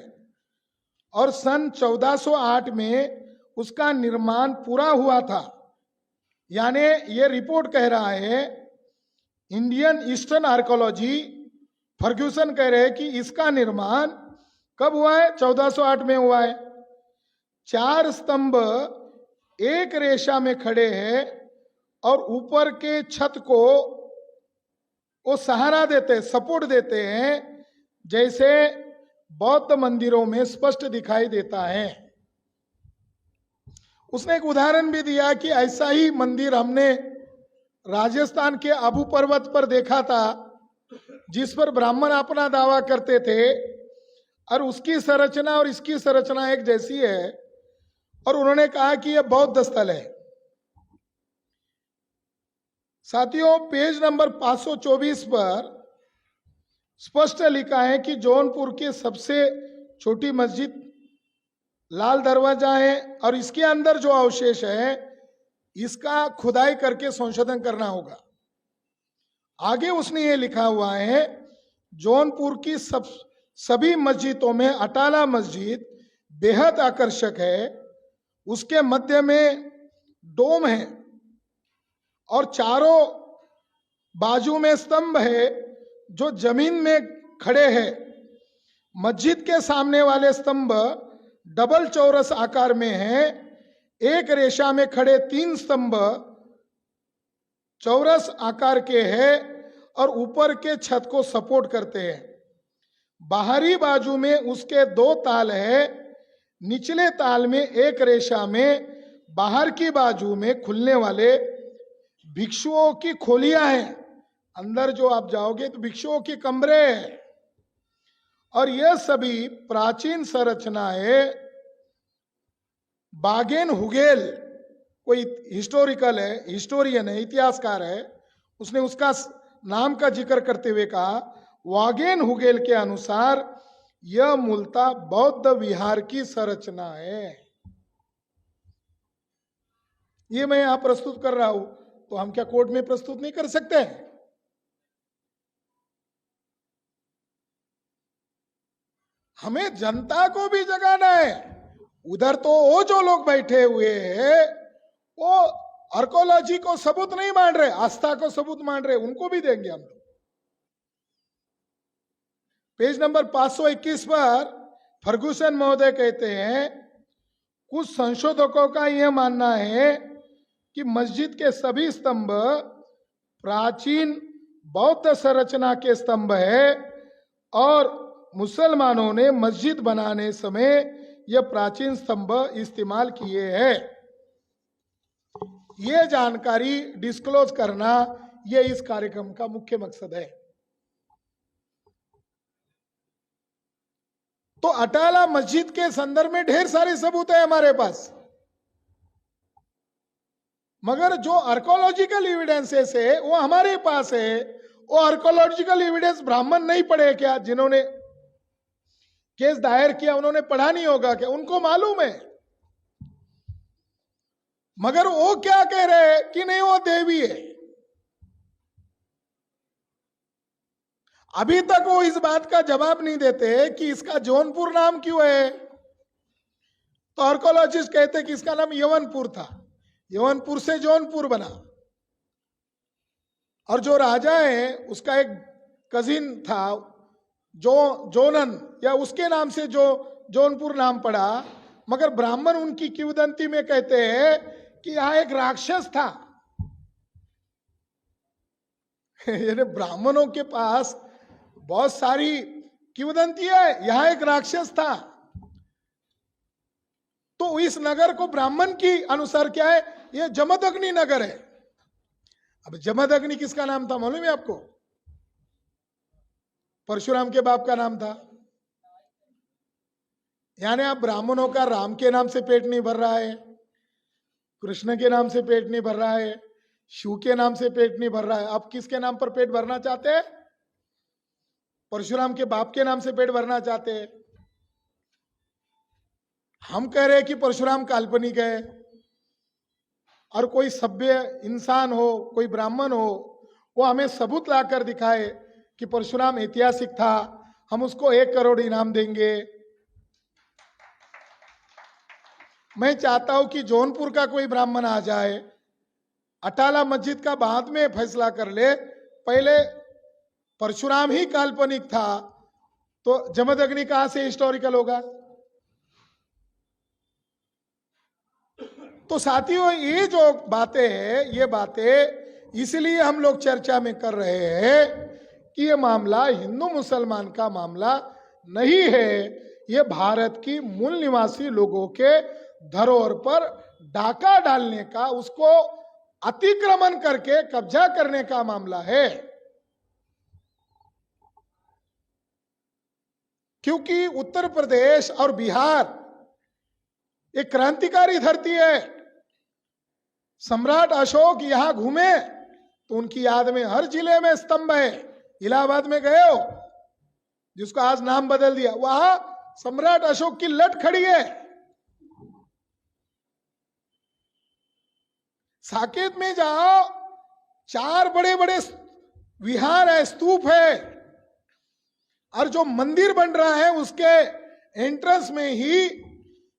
और सन 1408 में उसका निर्माण पूरा हुआ था। यानी ये रिपोर्ट कह रहा है, इंडियन ईस्टर्न आर्कोलॉजी फर्ग्यूसन कह रहे हैं कि इसका निर्माण कब हुआ है? 1408 में हुआ है। 4 स्तंभ एक रेशा में खड़े हैं और ऊपर के छत को वो सहारा देते हैं, सपोर्ट देते हैं, जैसे बौद्ध मंदिरों में स्पष्ट दिखाई देता है। उसने एक उदाहरण भी दिया कि ऐसा ही मंदिर हमने राजस्थान के आबू पर्वत पर देखा था, जिस पर ब्राह्मण अपना दावा करते थे, और उसकी संरचना और इसकी संरचना एक जैसी है, और उन्होंने कहा कि यह बौद्ध स्थल है। साथियों, पेज नंबर 524 पर स्पष्ट लिखा है कि जौनपुर की सबसे छोटी मस्जिद लाल दरवाजा है, और इसके अंदर जो अवशेष है इसका खुदाई करके संशोधन करना होगा। आगे उसने ये लिखा हुआ है, जौनपुर की सभी मस्जिदों में अटाला मस्जिद बेहद आकर्षक है। उसके मध्य में डोम है और चारों बाजू में स्तंभ है जो जमीन में खड़े हैं। मस्जिद के सामने वाले स्तंभ डबल चौरस आकार में है। एक रेशा में खड़े 3 स्तंभ चौरस आकार के हैं और ऊपर के छत को सपोर्ट करते हैं। बाहरी बाजू में उसके 2 ताल है। निचले ताल में एक रेशा में बाहर की बाजू में खुलने वाले भिक्षुओं की खोलियां हैं। अंदर जो आप जाओगे तो भिक्षुओं के कमरे हैं। और यह सभी प्राचीन संरचनाएं बागेन हुगेल, कोई हिस्टोरिकल है, हिस्टोरियन है, इतिहासकार है, उसने उसका नाम का जिक्र करते हुए कहा, वागेन हुगेल के अनुसार यह मूलतः बौद्ध विहार की संरचना है। ये मैं यहां प्रस्तुत कर रहा हूं, तो हम क्या कोर्ट में प्रस्तुत नहीं कर सकते? हमें जनता को भी जगाना है। उधर तो वो जो लोग बैठे हुए हैं वो आर्कोलॉजी को सबूत नहीं मान रहे, आस्था को सबूत मान रहे, उनको भी देंगे हम लोग। पेज नंबर 521 पर फर्गुसन महोदय कहते हैं, कुछ संशोधकों का यह मानना है कि मस्जिद के सभी स्तंभ प्राचीन बौद्ध संरचना के स्तंभ है और मुसलमानों ने मस्जिद बनाने समय यह प्राचीन स्तंभ इस्तेमाल किए हैं। यह जानकारी डिस्क्लोज करना यह इस कार्यक्रम का मुख्य मकसद है। तो अटाला मस्जिद के संदर्भ में ढेर सारे सबूत है हमारे पास, मगर जो आर्कोलॉजिकल एविडेंसेस है वो हमारे पास है। वो आर्कोलॉजिकल एविडेंस ब्राह्मण नहीं पढ़े क्या? जिन्होंने केस दायर किया उन्होंने पढ़ा नहीं होगा क्या? उनको मालूम है। मगर वो क्या कह रहे हैं कि नहीं वो देवी है। अभी तक वो इस बात का जवाब नहीं देते कि इसका जौनपुर नाम क्यों है। तो आर्कोलॉजिस्ट कहते हैं कि इसका नाम यवनपुर था, यवनपुर से जौनपुर बना। और जो राजा है उसका एक कजिन था जोनन, या उसके नाम से जो जौनपुर नाम पड़ा। मगर ब्राह्मण उनकी किंवदंती में कहते हैं कि यहां एक राक्षस था। यानी ब्राह्मणों के पास बहुत सारी किंवदंती है, यहां एक राक्षस था। तो इस नगर को ब्राह्मण की अनुसार क्या है, यह जमदग्नि नगर है। अब जमदग्नि किसका नाम था मालूम है आपको? परशुराम के बाप का नाम था। यानी आप ब्राह्मणों का राम के नाम से पेट नहीं भर रहा है, कृष्ण के नाम से पेट नहीं भर रहा है, शिव के नाम से पेट नहीं भर रहा है। आप किसके नाम पर पेट भरना चाहते हैं? परशुराम के बाप के नाम से पेट भरना चाहते हैं। हम कह रहे हैं कि परशुराम काल्पनिक है, और कोई सभ्य इंसान हो, कोई ब्राह्मण हो, वो हमें सबूत लाकर दिखाए कि परशुराम ऐतिहासिक था, हम उसको 1 करोड़ इनाम देंगे। मैं चाहता हूं कि जौनपुर का कोई ब्राह्मण आ जाए, अटाला मस्जिद का बाद में फैसला कर ले। पहले परशुराम ही काल्पनिक था तो जमदग्नि कहां से हिस्टोरिकल होगा? तो साथियों, ये जो बातें हैं, ये बातें इसलिए हम लोग चर्चा में कर रहे हैं कि ये मामला हिंदू मुसलमान का मामला नहीं है। ये भारत की मूल निवासी लोगों के धरोहर पर डाका डालने का, उसको अतिक्रमण करके कब्जा करने का मामला है। क्योंकि उत्तर प्रदेश और बिहार एक क्रांतिकारी धरती है। सम्राट अशोक यहां घूमे तो उनकी याद में हर जिले में स्तंभ है। इलाहाबाद में गए हो, जिसको आज नाम बदल दिया, वहां सम्राट अशोक की लट खड़ी है। साकेत में जाओ, 4 बड़े बड़े विहार है, स्तूप है, और जो मंदिर बन रहा है उसके एंट्रेंस में ही,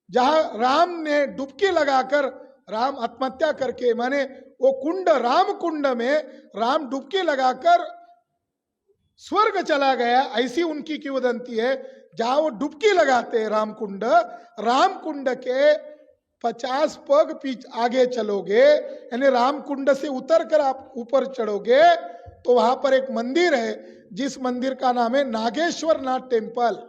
जहां राम ने डुबकी लगाकर, राम आत्महत्या करके, माने वो कुंड, राम कुंड में राम डुबकी लगाकर स्वर्ग चला गया, ऐसी उनकी किंवदंती है। जहां वो डुबकी लगाते हैं राम कुंड के 50 पग आगे चलोगे, यानी राम कुंड से उतर कर आप ऊपर चढ़ोगे, तो वहां पर एक मंदिर है, जिस मंदिर का नाम है नागेश्वर नाथ टेम्पल।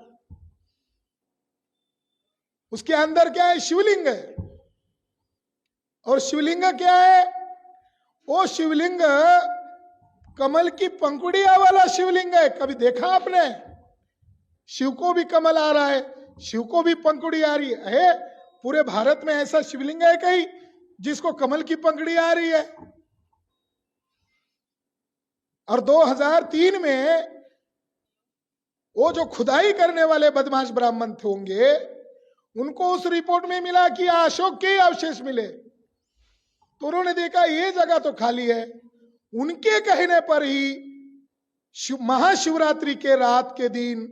उसके अंदर क्या है? शिवलिंग है। और शिवलिंग क्या है? वो शिवलिंग कमल की पंखुड़िया वाला शिवलिंग है। कभी देखा आपने? शिव को भी कमल आ रहा है, शिव को भी पंखुड़ी आ रही है। पूरे भारत में ऐसा शिवलिंग है कहीं जिसको कमल की पंखुड़ी आ रही है? और 2003 में वो जो खुदाई करने वाले बदमाश ब्राह्मण थे होंगे, उनको उस रिपोर्ट में मिला कि अशोक के अवशेष मिले, तो उन्होंने देखा ये जगह तो खाली है। उनके कहने पर ही महाशिवरात्रि के रात के दिन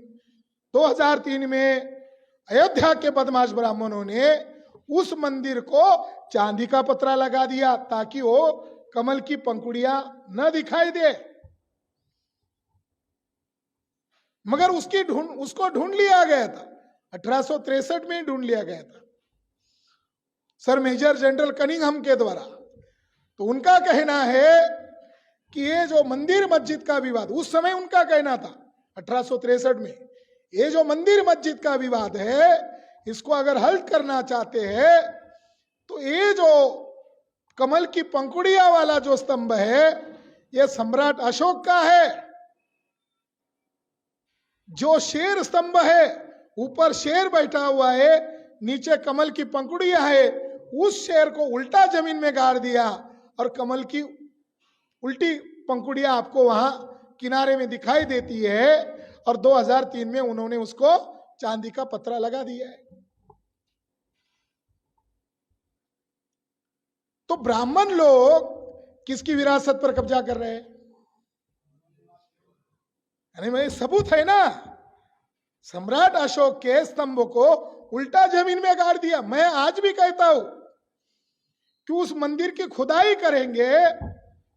2003 में अयोध्या के बदमाश ब्राह्मणों ने उस मंदिर को चांदी का पत्रा लगा दिया, ताकि वो कमल की पंखुड़ियां न दिखाई दे। मगर उसको ढूंढ लिया गया था, 1863 में ढूंढ लिया गया था सर मेजर जनरल कनिंघम के द्वारा। तो उनका कहना है कि ये जो मंदिर मस्जिद का विवाद, उस समय उनका कहना था 1863 में, ये जो मंदिर मस्जिद का विवाद है, इसको अगर हल करना चाहते हैं तो ये जो कमल की पंखुड़िया वाला जो स्तंभ है, ये सम्राट अशोक का है। जो शेर स्तंभ है, ऊपर शेर बैठा हुआ है, नीचे कमल की पंखुड़िया है, उस शेर को उल्टा जमीन में गाड़ दिया और कमल की उल्टी पंखुड़िया आपको वहां किनारे में दिखाई देती है। और 2003 में उन्होंने उसको चांदी का पत्रा लगा दिया है। तो ब्राह्मण लोग किसकी विरासत पर कब्जा कर रहे हैं? यानी भाई सबूत है ना, सम्राट अशोक के स्तंभ को उल्टा जमीन में गाड़ दिया। मैं आज भी कहता हूं कि उस मंदिर की खुदाई करेंगे,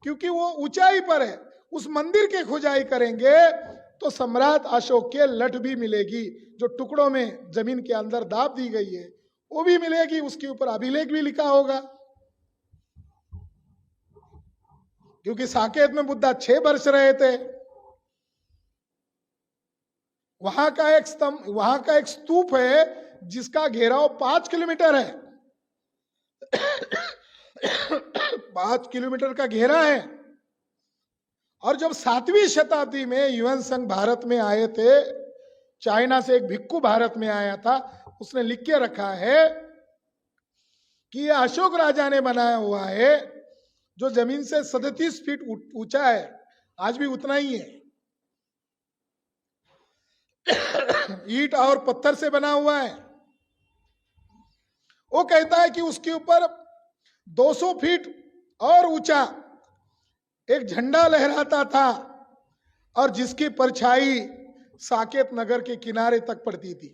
क्योंकि वो ऊंचाई पर है, उस मंदिर की खुदाई करेंगे तो सम्राट अशोक के लठ भी मिलेगी, जो टुकड़ों में जमीन के अंदर दाब दी गई है वो भी मिलेगी, उसके ऊपर अभिलेख भी लिखा होगा। क्योंकि साकेत में बुद्धा 6 वर्ष रहे थे। वहां का एक स्तूप है जिसका घेराव 5 किलोमीटर है। 5 किलोमीटर का घेरा है। और जब 7वीं शताब्दी में युएन संघ भारत में आए थे, चाइना से एक भिक्खु भारत में आया था, उसने लिख के रखा है कि यह अशोक राजा ने बनाया हुआ है, जो जमीन से 37 फीट ऊंचा है, आज भी उतना ही है। ईंट और पत्थर से बना हुआ है। वो कहता है कि उसके ऊपर 200 फीट और ऊंचा एक झंडा लहराता था, और जिसकी परछाई साकेत नगर के किनारे तक पड़ती थी।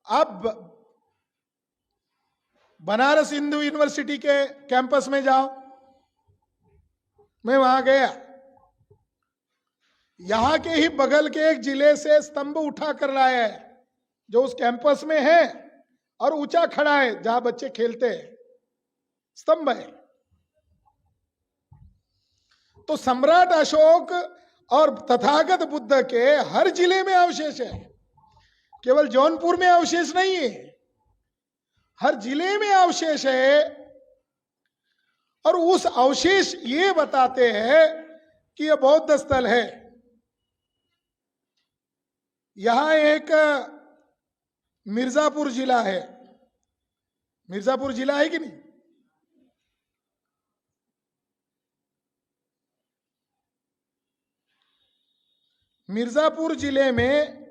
अब बनारस हिंदू यूनिवर्सिटी के कैंपस में जाओ, मैं वहां गया, यहां के ही बगल के एक जिले से स्तंभ उठा कर लाया है, जो उस कैंपस में है और ऊंचा खड़ा है, जहां बच्चे खेलते हैं, स्तंभ है। तो सम्राट अशोक और तथागत बुद्ध के हर जिले में अवशेष है, केवल जौनपुर में अवशेष नहीं है, हर जिले में अवशेष है। और उस अवशेष ये बताते हैं कि यह बौद्ध स्थल है। यहां एक मिर्जापुर जिला है। मिर्जापुर जिला है कि नहीं? मिर्जापुर जिले में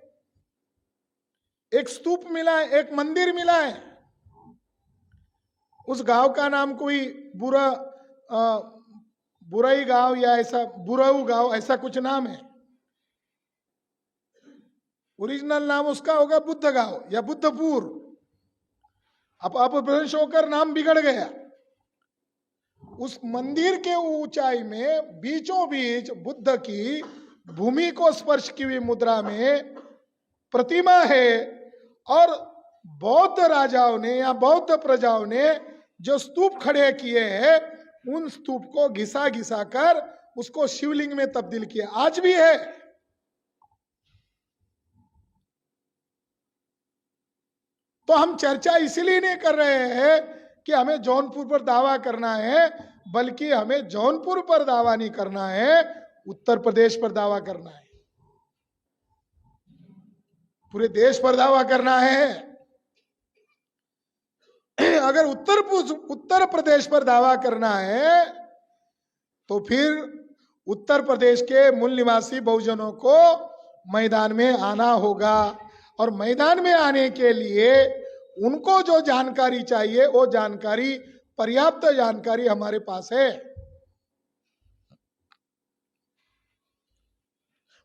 एक स्तूप मिला है, एक मंदिर मिला है। उस गांव का नाम कोई बुराई गांव या ऐसा बुराऊ गांव, ऐसा कुछ नाम है। ओरिजिनल नाम उसका होगा बुद्धगांव या बुद्धपुर। अब अपभ्रंश होकर नाम बिगड़ गया। उस मंदिर के ऊंचाई में बीचों बीच बुद्ध की भूमि को स्पर्श की हुई मुद्रा में प्रतिमा है, और बौद्ध राजाओं ने या बौद्ध प्रजाओं ने जो स्तूप खड़े किए हैं, उन स्तूप को घिसा घिसा कर उसको शिवलिंग में तब्दील किया, आज भी है। तो हम चर्चा इसलिए नहीं कर रहे हैं कि हमें जौनपुर पर दावा करना है, बल्कि हमें जौनपुर पर दावा नहीं करना है, उत्तर प्रदेश पर दावा करना है, पूरे देश पर दावा करना है। अगर उत्तर प्रदेश पर दावा करना है तो फिर उत्तर प्रदेश के मूल निवासी बहुजनों को मैदान में आना होगा, और मैदान में आने के लिए उनको जो जानकारी चाहिए वो जानकारी, पर्याप्त जानकारी हमारे पास है।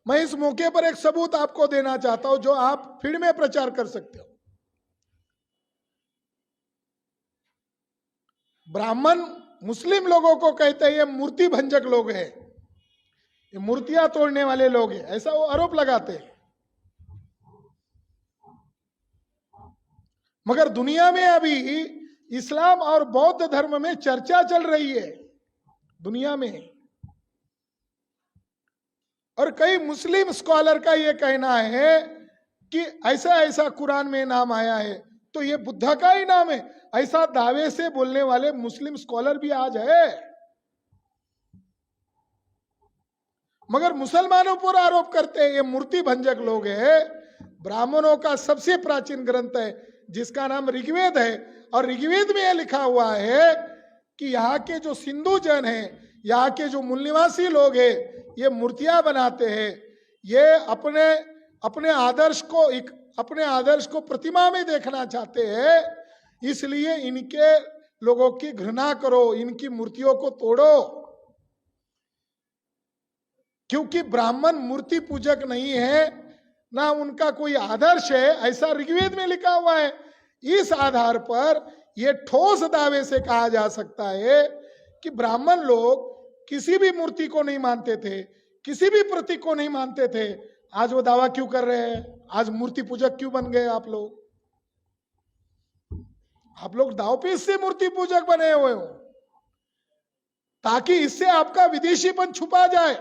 मैं इस मौके पर एक सबूत आपको देना चाहता हूं जो आप फील्ड में प्रचार कर सकते हो। ब्राह्मण मुस्लिम लोगों को कहते हैं ये मूर्ति भंजक लोग हैं, ये मूर्तियां तोड़ने वाले लोग हैं, ऐसा वो आरोप लगाते हैं। मगर दुनिया में अभी इस्लाम और बौद्ध धर्म में चर्चा चल रही है दुनिया में, और कई मुस्लिम स्कॉलर का यह कहना है कि ऐसा ऐसा कुरान में नाम आया है तो ये बुद्ध का ही नाम है, ऐसा दावे से बोलने वाले मुस्लिम स्कॉलर भी आज है। मगर मुसलमानों पर आरोप करते हैं ये मूर्ति भंजक लोग हैं। ब्राह्मणों का सबसे प्राचीन ग्रंथ है जिसका नाम ऋग्वेद है, और ऋग्वेद में यह लिखा हुआ है कि यहाँ के जो सिंधु जन हैं, यहाँ के जो मूल निवासी लोग हैं, ये मूर्तियां बनाते हैं, ये अपने आदर्श को प्रतिमा में देखना चाहते हैं, इसलिए इनके लोगों की घृणा करो, इनकी मूर्तियों को तोड़ो। क्योंकि ब्राह्मण मूर्ति पूजक नहीं है, ना उनका कोई आदर्श है, ऐसा ऋग्वेद में लिखा हुआ है। इस आधार पर यह ठोस दावे से कहा जा सकता है कि ब्राह्मण लोग किसी भी मूर्ति को नहीं मानते थे, किसी भी प्रतीक को नहीं मानते थे। आज वो दावा क्यों कर रहे हैं? आज मूर्ति पूजक क्यों बन गए आप लोग? आप लोग दावपेच से मूर्ति पूजक बने हुए हो ताकि इससे आपका विदेशीपन छुपा जाए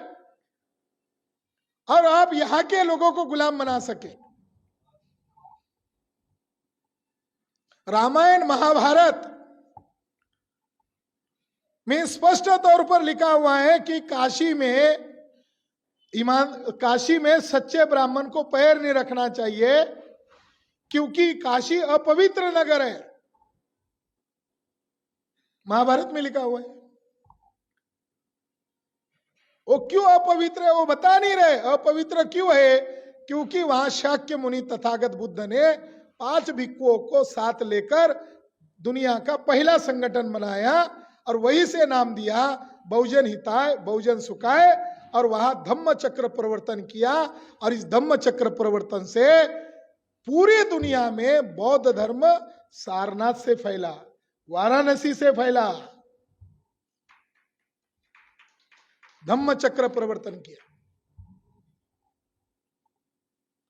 और आप यहां के लोगों को गुलाम बना सके। रामायण महाभारत में स्पष्ट तौर पर लिखा हुआ है कि काशी में सच्चे ब्राह्मण को पैर नहीं रखना चाहिए, क्योंकि काशी अपवित्र नगर है। महाभारत में लिखा हुआ है। वो क्यों अपवित्र है वो बता नहीं रहे। अपवित्र क्यों है? क्योंकि वहां शाक्य मुनि तथागत बुद्ध ने 5 भिक्षुओं को साथ लेकर दुनिया का पहला संगठन बनाया, और वही से नाम दिया बहुजन हिताय बहुजन सुखाय, और वहां धम्म चक्र प्रवर्तन किया। और इस धम्म चक्र प्रवर्तन से पूरी दुनिया में बौद्ध धर्म सारनाथ से फैला, वाराणसी से फैला, धम्म चक्र प्रवर्तन किया।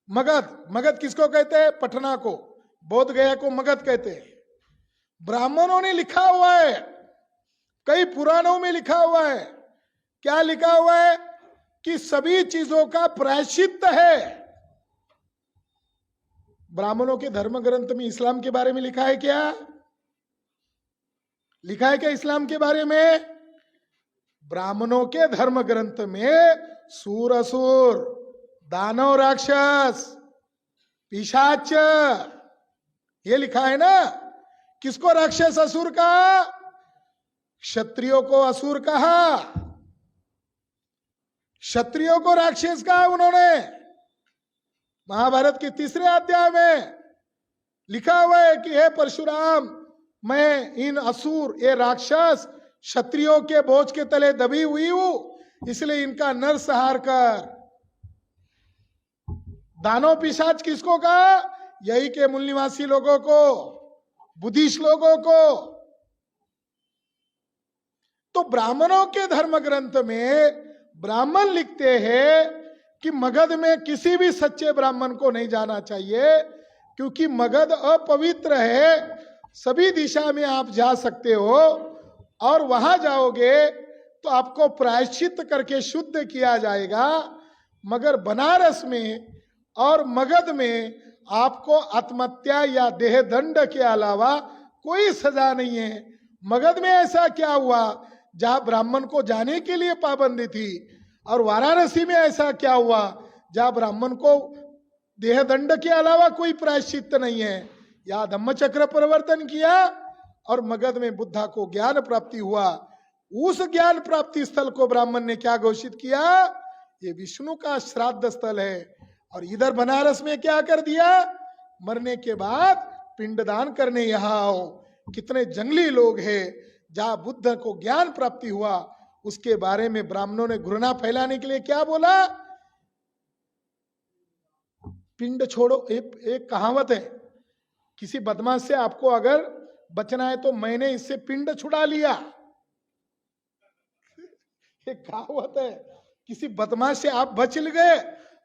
मगध किसको कहते हैं? पटना को, बोध गया को मगध कहते हैं। ब्राह्मणों ने लिखा हुआ है, कई पुराणों में लिखा हुआ है। क्या लिखा हुआ है? कि सभी चीजों का प्रायश्चित्त है। ब्राह्मणों के धर्म ग्रंथ में इस्लाम के बारे में लिखा है क्या? लिखा है क्या इस्लाम के बारे में? ब्राह्मणों के धर्म ग्रंथ में सूर असुर, दानव राक्षस, पिशाच, ये लिखा है ना। किसको राक्षस असुर कहा? क्षत्रियों को असुर कहा, क्षत्रियों को राक्षस कहा उन्होंने। महाभारत के 3 अध्याय में लिखा हुआ है कि हे परशुराम, मैं इन असुर, ये राक्षस क्षत्रियों के बोझ के तले दबी हुई हूं, इसलिए इनका नरसंहार कर। दानव पिशाच किसको कहा? यही के मूल निवासी लोगों को, बुद्धिस्ट लोगों को। तो ब्राह्मणों के धर्म ग्रंथ में ब्राह्मण लिखते हैं कि मगध में किसी भी सच्चे ब्राह्मण को नहीं जाना चाहिए, क्योंकि मगध अपवित्र है। सभी दिशा में आप जा सकते हो और वहां जाओगे तो आपको प्रायश्चित करके शुद्ध किया जाएगा, मगर बनारस में और मगध में आपको आत्महत्या या देह दंड के अलावा कोई सजा नहीं है। मगध में ऐसा क्या हुआ जहां ब्राह्मण को जाने के लिए पाबंदी थी, और वाराणसी में ऐसा क्या हुआ जहां ब्राह्मण को देह दंड के अलावा कोई प्रायश्चित नहीं है। या धम्मचक्र परिवर्तन किया और मगध में बुद्धा को ज्ञान प्राप्ति हुआ। उस ज्ञान प्राप्ति स्थल को ब्राह्मण ने क्या घोषित किया? ये विष्णु का श्राद्ध स्थल है। और इधर बनारस में क्या कर दिया? मरने के बाद पिंडदान करने यहां आओ। कितने जंगली लोग हैं। जहां बुद्ध को ज्ञान प्राप्ति हुआ उसके बारे में ब्राह्मणों ने घृणा फैलाने के लिए क्या बोला? पिंड छोड़ो। एक कहावत है, किसी बदमाश से आपको अगर बचना है तो मैंने इससे पिंड छुड़ा लिया। एक कहावत है, किसी बदमाश से आप बच गए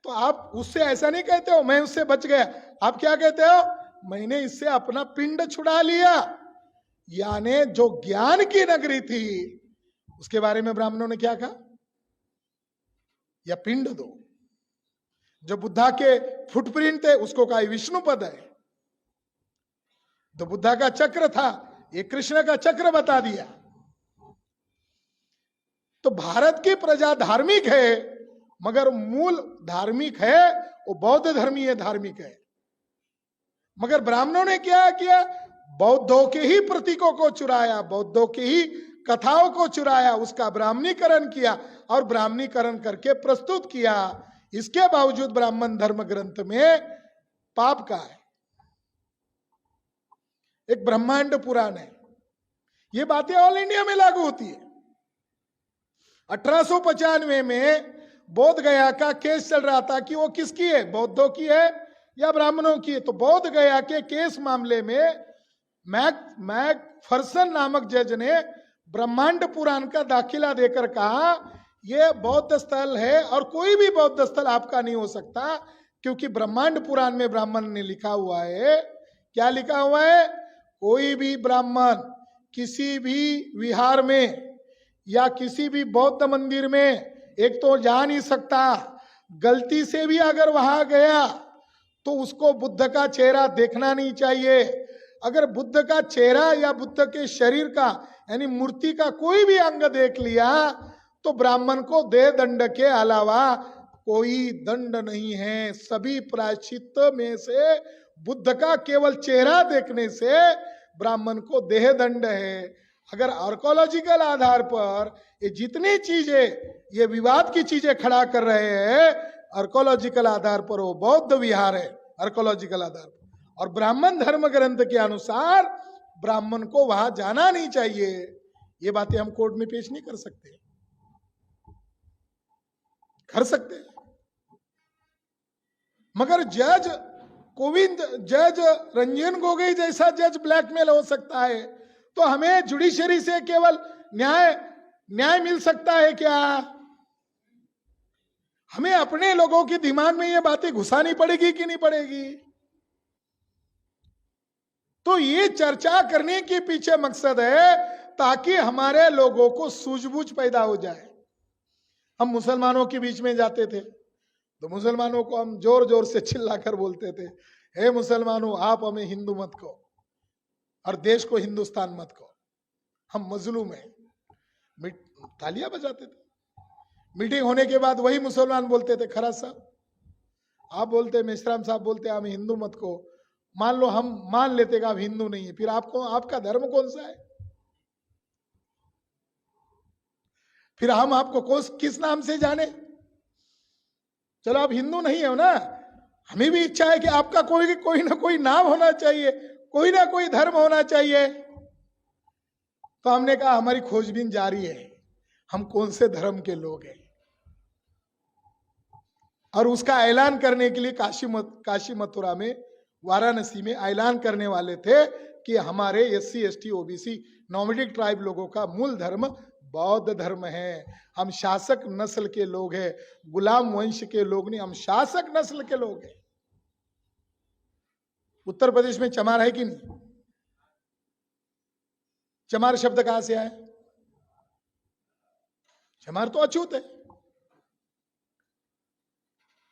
तो आप उससे ऐसा नहीं कहते हो मैं उससे बच गया, आप क्या कहते हो? मैंने इससे अपना पिंड छुड़ा लिया। यानी जो ज्ञान की नगरी थी उसके बारे में ब्राह्मणों ने क्या कहा? या पिंड दो। जो बुद्धा के फुटप्रिंट थे उसको कहा विष्णु पद है। तो बुद्धा का चक्र था, ये कृष्ण का चक्र बता दिया। तो भारत की प्रजा धार्मिक है, मगर मूल धार्मिक है वो बौद्ध धर्मीय धार्मिक है। मगर ब्राह्मणों ने क्या किया? बौद्धों के ही प्रतीकों को चुराया, बौद्धों के ही कथाओं को चुराया, उसका ब्राह्मणीकरण किया और ब्राह्मणीकरण करके प्रस्तुत किया। इसके बावजूद ब्राह्मण धर्म ग्रंथ में पाप का है। एक ब्रह्मांड पुराण है। ये बातें ऑल इंडिया में लागू होती है। 1895 में बोध गया का केस चल रहा था कि वो किसकी है, बौद्धों की है या ब्राह्मणों की है। तो बोध गया के केस मामले में मैकफरसन नामक जज ने ब्रह्मांड पुराण का दाखिला देकर कहा यह बौद्ध स्थल है और कोई भी बौद्ध स्थल आपका नहीं हो सकता, क्योंकि ब्रह्मांड पुराण में ब्राह्मण ने लिखा हुआ है। क्या लिखा हुआ है? कोई भी ब्राह्मण किसी भी विहार में या किसी भी बौद्ध मंदिर में एक तो जा नहीं सकता, गलती से भी अगर वहां गया तो उसको बुद्ध का चेहरा देखना नहीं चाहिए। अगर बुद्ध का चेहरा या बुद्ध के शरीर का यानी मूर्ति का कोई भी अंग देख लिया तो ब्राह्मण को देह दंड के अलावा कोई दंड नहीं है। सभी प्रायश्चित में से बुद्ध का केवल चेहरा देखने से ब्राह्मण को देह दंड है। अगर आर्कोलॉजिकल आधार पर ये जितनी चीजें ये विवाद की चीजें खड़ा कर रहे हैं, आर्कोलॉजिकल आधार पर वो बौद्ध विहार है, आर्कोलॉजिकल आधार पर। और ब्राह्मण धर्म ग्रंथ के अनुसार ब्राह्मण को वहां जाना नहीं चाहिए। ये बातें हम कोर्ट में पेश नहीं कर सकते, कर सकते मगर जज कोविंद, जज रंजन गोगोई जैसा जज ब्लैकमेल हो सकता है, तो हमें जुडिशरी से केवल न्याय मिल सकता है क्या? हमें अपने लोगों के दिमाग में ये बातें घुसानी पड़ेगी कि नहीं पड़ेगी? तो ये चर्चा करने के पीछे मकसद है ताकि हमारे लोगों को सूझबूझ पैदा हो जाए। हम मुसलमानों के बीच में जाते थे तो मुसलमानों को हम जोर जोर से चिल्लाकर बोलते थे, हे मुसलमानों आप हमें हिंदू मत कहो और देश को हिंदुस्तान मत कहो, हम मजलूम हैं। तालियां बजाते थे। मीटिंग होने के बाद वही मुसलमान बोलते थे, खराज साहब आप बोलते, मेश्राम साहब बोलते हमें हिंदू मत कहो। मान लो हम मान लेते कि आप हिंदू नहीं है, फिर आपको आपका धर्म कौन सा है? फिर हम आपको किस नाम से जाने? चलो आप हिंदू नहीं हो ना, हमें भी इच्छा है कि आपका कोई ना कोई नाम होना चाहिए, कोई ना कोई धर्म होना चाहिए। तो हमने कहा हमारी खोजबीन जारी है, हम कौन से धर्म के लोग हैं। और उसका ऐलान करने के लिए काशी मथुरा में, वाराणसी में ऐलान करने वाले थे कि हमारे SC ST OBC nomadic tribe लोगों का मूल धर्म बौद्ध धर्म है। हम शासक नस्ल के लोग हैं, गुलाम वंश के लोग नहीं, हम शासक नस्ल के लोग हैं। उत्तर प्रदेश में चमार है कि नहीं? चमार शब्द कहां से आया? चमार तो अछूत है।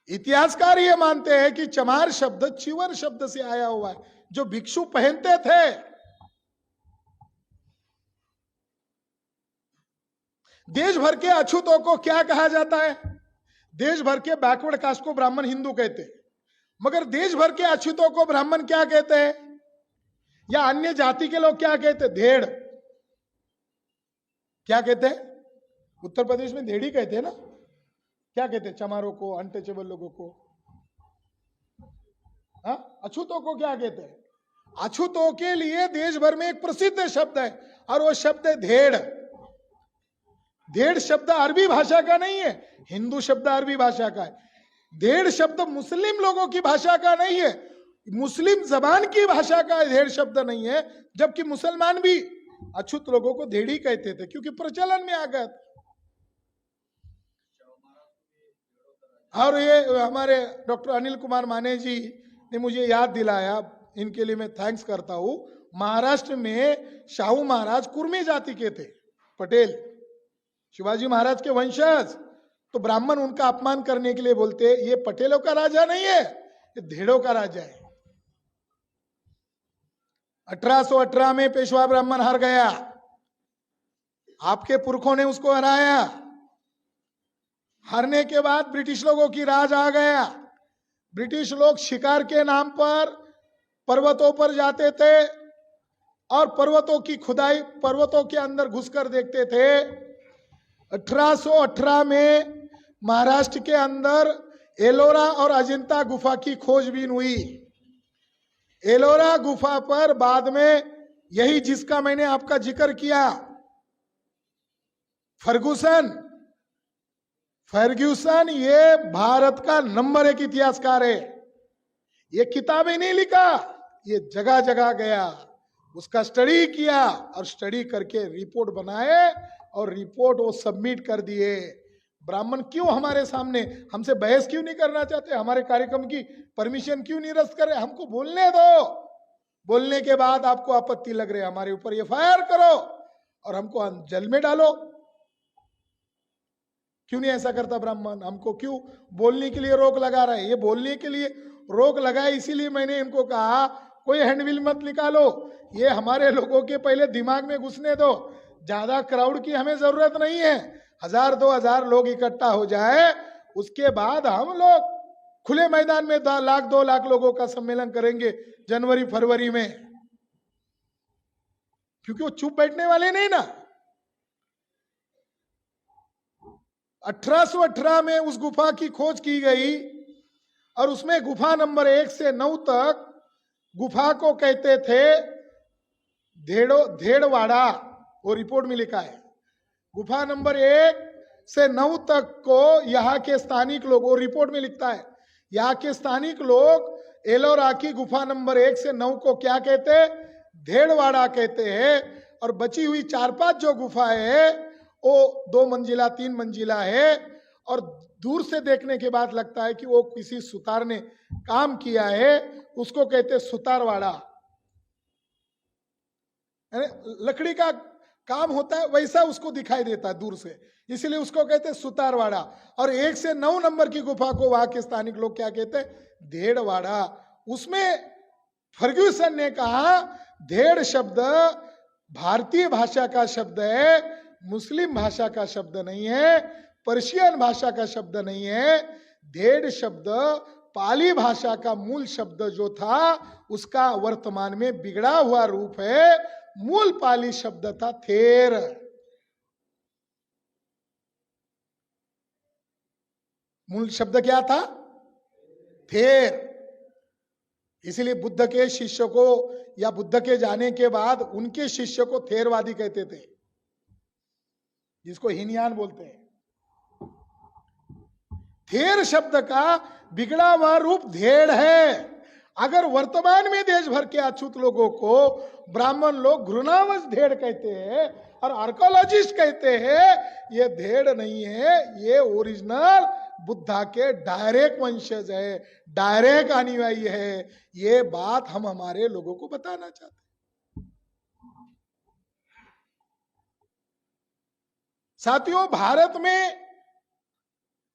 इतिहासकार ये मानते हैं कि चमार शब्द चिवर शब्द से आया हुआ है, जो भिक्षु पहनते थे। देश भर के अछूतों को क्या कहा जाता है? देश भर के बैकवर्ड कास्ट को ब्राह्मण हिंदू कहते हैं, मगर देश भर के अछूतों को ब्राह्मण क्या कहते हैं? या अन्य जाति के लोग क्या कहते हैं? धेड़। क्या कहते हैं? उत्तर प्रदेश में धेड़ी कहते हैं ना। क्या कहते हैं? चमारों को, अनटचेबल लोगों को। अछूतों को क्या कहते हैं? अछूतों के लिए देश भर में एक प्रसिद्ध शब्द है, और वो शब्द है धेड़। धेड़ शब्द अरबी भाषा का नहीं है, हिंदू शब्द अरबी भाषा का है। धेड़ शब्द मुस्लिम लोगों की भाषा का नहीं है, मुस्लिम जबान की भाषा का धेड़ शब्द नहीं है, जबकि मुसलमान भी अछूत लोगों को धेड़ी कहते थे, क्योंकि प्रचलन में आ गया। और ये हमारे डॉक्टर अनिल कुमार माने जी ने मुझे याद दिलाया, इनके लिए मैं थैंक्स करता हूं। महाराष्ट्र में शाहू महाराज कुर्मी जाति के थे, पटेल, शिवाजी महाराज के वंशज। तो ब्राह्मण उनका अपमान करने के लिए बोलते ये पटेलों का राजा नहीं है, ये धेड़ों का राजा है। 1818 में पेशवा ब्राह्मण हार गया, आपके पुरखों ने उसको हराया। हारने के बाद ब्रिटिश लोगों की राज आ गया। ब्रिटिश लोग शिकार के नाम पर पर्वतों पर जाते थे और पर्वतों की खुदाई, पर्वतों के अंदर घुसकर देखते थे। 1818 में महाराष्ट्र के अंदर एलोरा और अजंता गुफा की खोजबीन हुई। एलोरा गुफा पर बाद में यही जिसका मैंने आपका जिक्र किया, फर्ग्यूसन, ये भारत का नंबर 1 इतिहासकार है। ये किताबें नहीं लिखा, ये जगह जगह गया, उसका स्टडी किया और स्टडी करके रिपोर्ट बनाए और रिपोर्ट वो सबमिट कर दिए। ब्राह्मण क्यों हमारे सामने हमसे बहस क्यों नहीं करना चाहते? हमारे कार्यक्रम की परमिशन क्यों नहीं रद्द करे? हमको बोलने दो। बोलने के बाद आपको आपत्ति लग रही है, हमारे ऊपर FIR करो और हमको जेल में डालो। क्यों नहीं ऐसा करता ब्राह्मण? हमको क्यों बोलने के लिए रोक लगा रहा है? ये बोलने के लिए रोक लगाए, इसीलिए मैंने इनको कहा कोई हैंडबिल मत निकालो, ये हमारे लोगों के पहले दिमाग में घुसने दो। ज्यादा क्राउड की हमें जरूरत नहीं है, 1000-2000 लोग इकट्ठा हो जाए, उसके बाद हम लोग खुले मैदान में 2 लाख लोगों का सम्मेलन करेंगे जनवरी फरवरी में, क्योंकि वो चुप बैठने वाले नहीं ना। 1818 में उस गुफा की खोज की गई और उसमें गुफा नंबर 1 से 9 तक गुफा को कहते थे धेड़वाड़ा, वो रिपोर्ट में लिखा है। गुफा नंबर 1 से 9 तक को यहाँ के स्थानिक लोग, वो रिपोर्ट में लिखता है, यहाँ के स्थानिक लोग एलोरा की गुफा नंबर 1 से 9 को क्या कहते हैं? धेड़वाड़ा कहते हैं। और बची हुई 4-5 जो गुफाएं है वो 2 मंजिला 3 मंजिला है, और दूर से देखने के बाद लगता है कि वो किसी सुतार ने काम किया है, उसको कहते सुतारवाड़ा। लकड़ी का काम होता है वैसा उसको दिखाई देता है दूर से, इसलिए उसको कहते हैं सुतारवाड़ा। और 1 से 9 नंबर की गुफा को वहां के स्थानिक लोग क्या कहते हैं? धेड़वाड़ा। उसमें फर्ग्यूसन ने कहा धेड़ शब्द भारतीय भाषा का शब्द है, मुस्लिम भाषा का शब्द नहीं है, पर्शियन भाषा का शब्द नहीं है। धेड़ शब्द पाली भाषा का मूल शब्द जो था उसका वर्तमान में बिगड़ा हुआ रूप है। मूल पाली शब्द था थेर। मूल शब्द क्या था? थेर। इसलिए बुद्ध के शिष्य को या बुद्ध के जाने के बाद उनके शिष्य को थेरवादी कहते थे, जिसको हीनयान बोलते हैं। धेर शब्द का बिगड़ा हुआ रूप धेड़ है। अगर वर्तमान में देश भर के अछूत लोगों को ब्राह्मण लोग घृणावश धेड़ कहते हैं और आर्कोलॉजिस्ट कहते हैं, ये धेड़ नहीं है, ये ओरिजिनल बुद्धा के डायरेक्ट वंशज है, डायरेक्ट अनुयायी है। ये बात हम हमारे लोगों को बताना चाहते हैं। साथियों, भारत में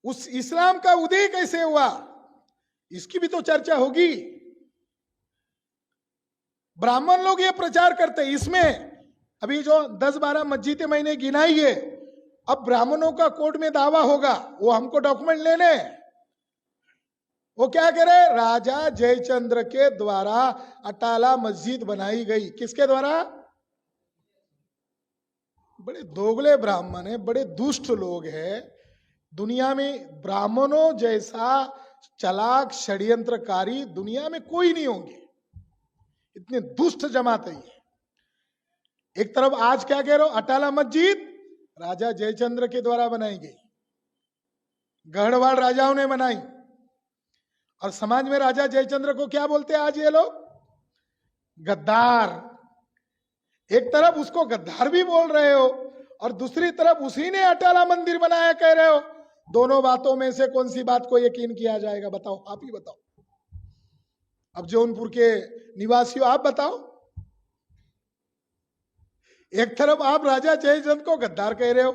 उस इस्लाम का उदय कैसे हुआ, इसकी भी तो चर्चा होगी। ब्राह्मण लोग ये प्रचार करते हैं, इसमें अभी जो 10-12 मस्जिदें मैंने गिनाई है, अब ब्राह्मणों का कोर्ट में दावा होगा, वो हमको डॉक्यूमेंट लेने। वो क्या कह रहे, राजा जयचंद्र के द्वारा अटाला मस्जिद बनाई गई। किसके द्वारा? बड़े दोगले ब्राह्मण है, बड़े दुष्ट लोग हैं। दुनिया में ब्राह्मणों जैसा चालाक षड्यंत्रकारी दुनिया में कोई नहीं होंगे, इतने दुष्ट जमात है ये। एक तरफ आज क्या कह रहे हो, अटाला मस्जिद राजा जयचंद्र के द्वारा बनाई गई, गढ़वाल राजाओं ने बनाई, और समाज में राजा जयचंद्र को क्या बोलते हैं आज ये लोग? गद्दार। एक तरफ उसको गद्दार भी बोल रहे हो और दूसरी तरफ उसी ने अटाला मंदिर बनाया कह रहे हो। दोनों बातों में से कौन सी बात को यकीन किया जाएगा? बताओ, आप ही बताओ। अब जौनपुर के निवासियों, आप बताओ। एक तरफ आप राजा जयचंद्र को गद्दार कह रहे हो,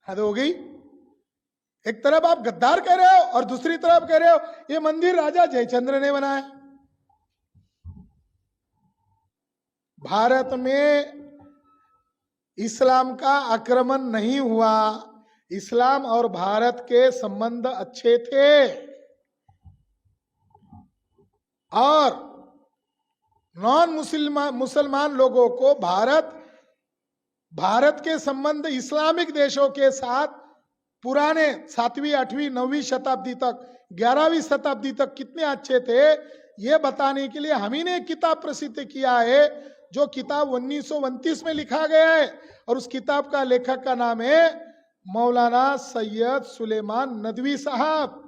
हद हो गई। एक तरफ आप गद्दार कह रहे हो और दूसरी तरफ कह रहे हो ये मंदिर राजा जयचंद्र ने बनाया। भारत में इस्लाम का आक्रमण नहीं हुआ, इस्लाम और भारत के संबंध अच्छे थे, और नॉन मुसलमान लोगों को भारत के संबंध इस्लामिक देशों के साथ पुराने 7वीं 8वीं 9वीं शताब्दी तक 11वीं शताब्दी तक कितने अच्छे थे, ये बताने के लिए हम ही ने एक किताब प्रसिद्ध किया है, जो किताब 1929 में लिखा गया है, और उस किताब का लेखक का नाम है मौलाना सैयद सुलेमान नदवी साहब।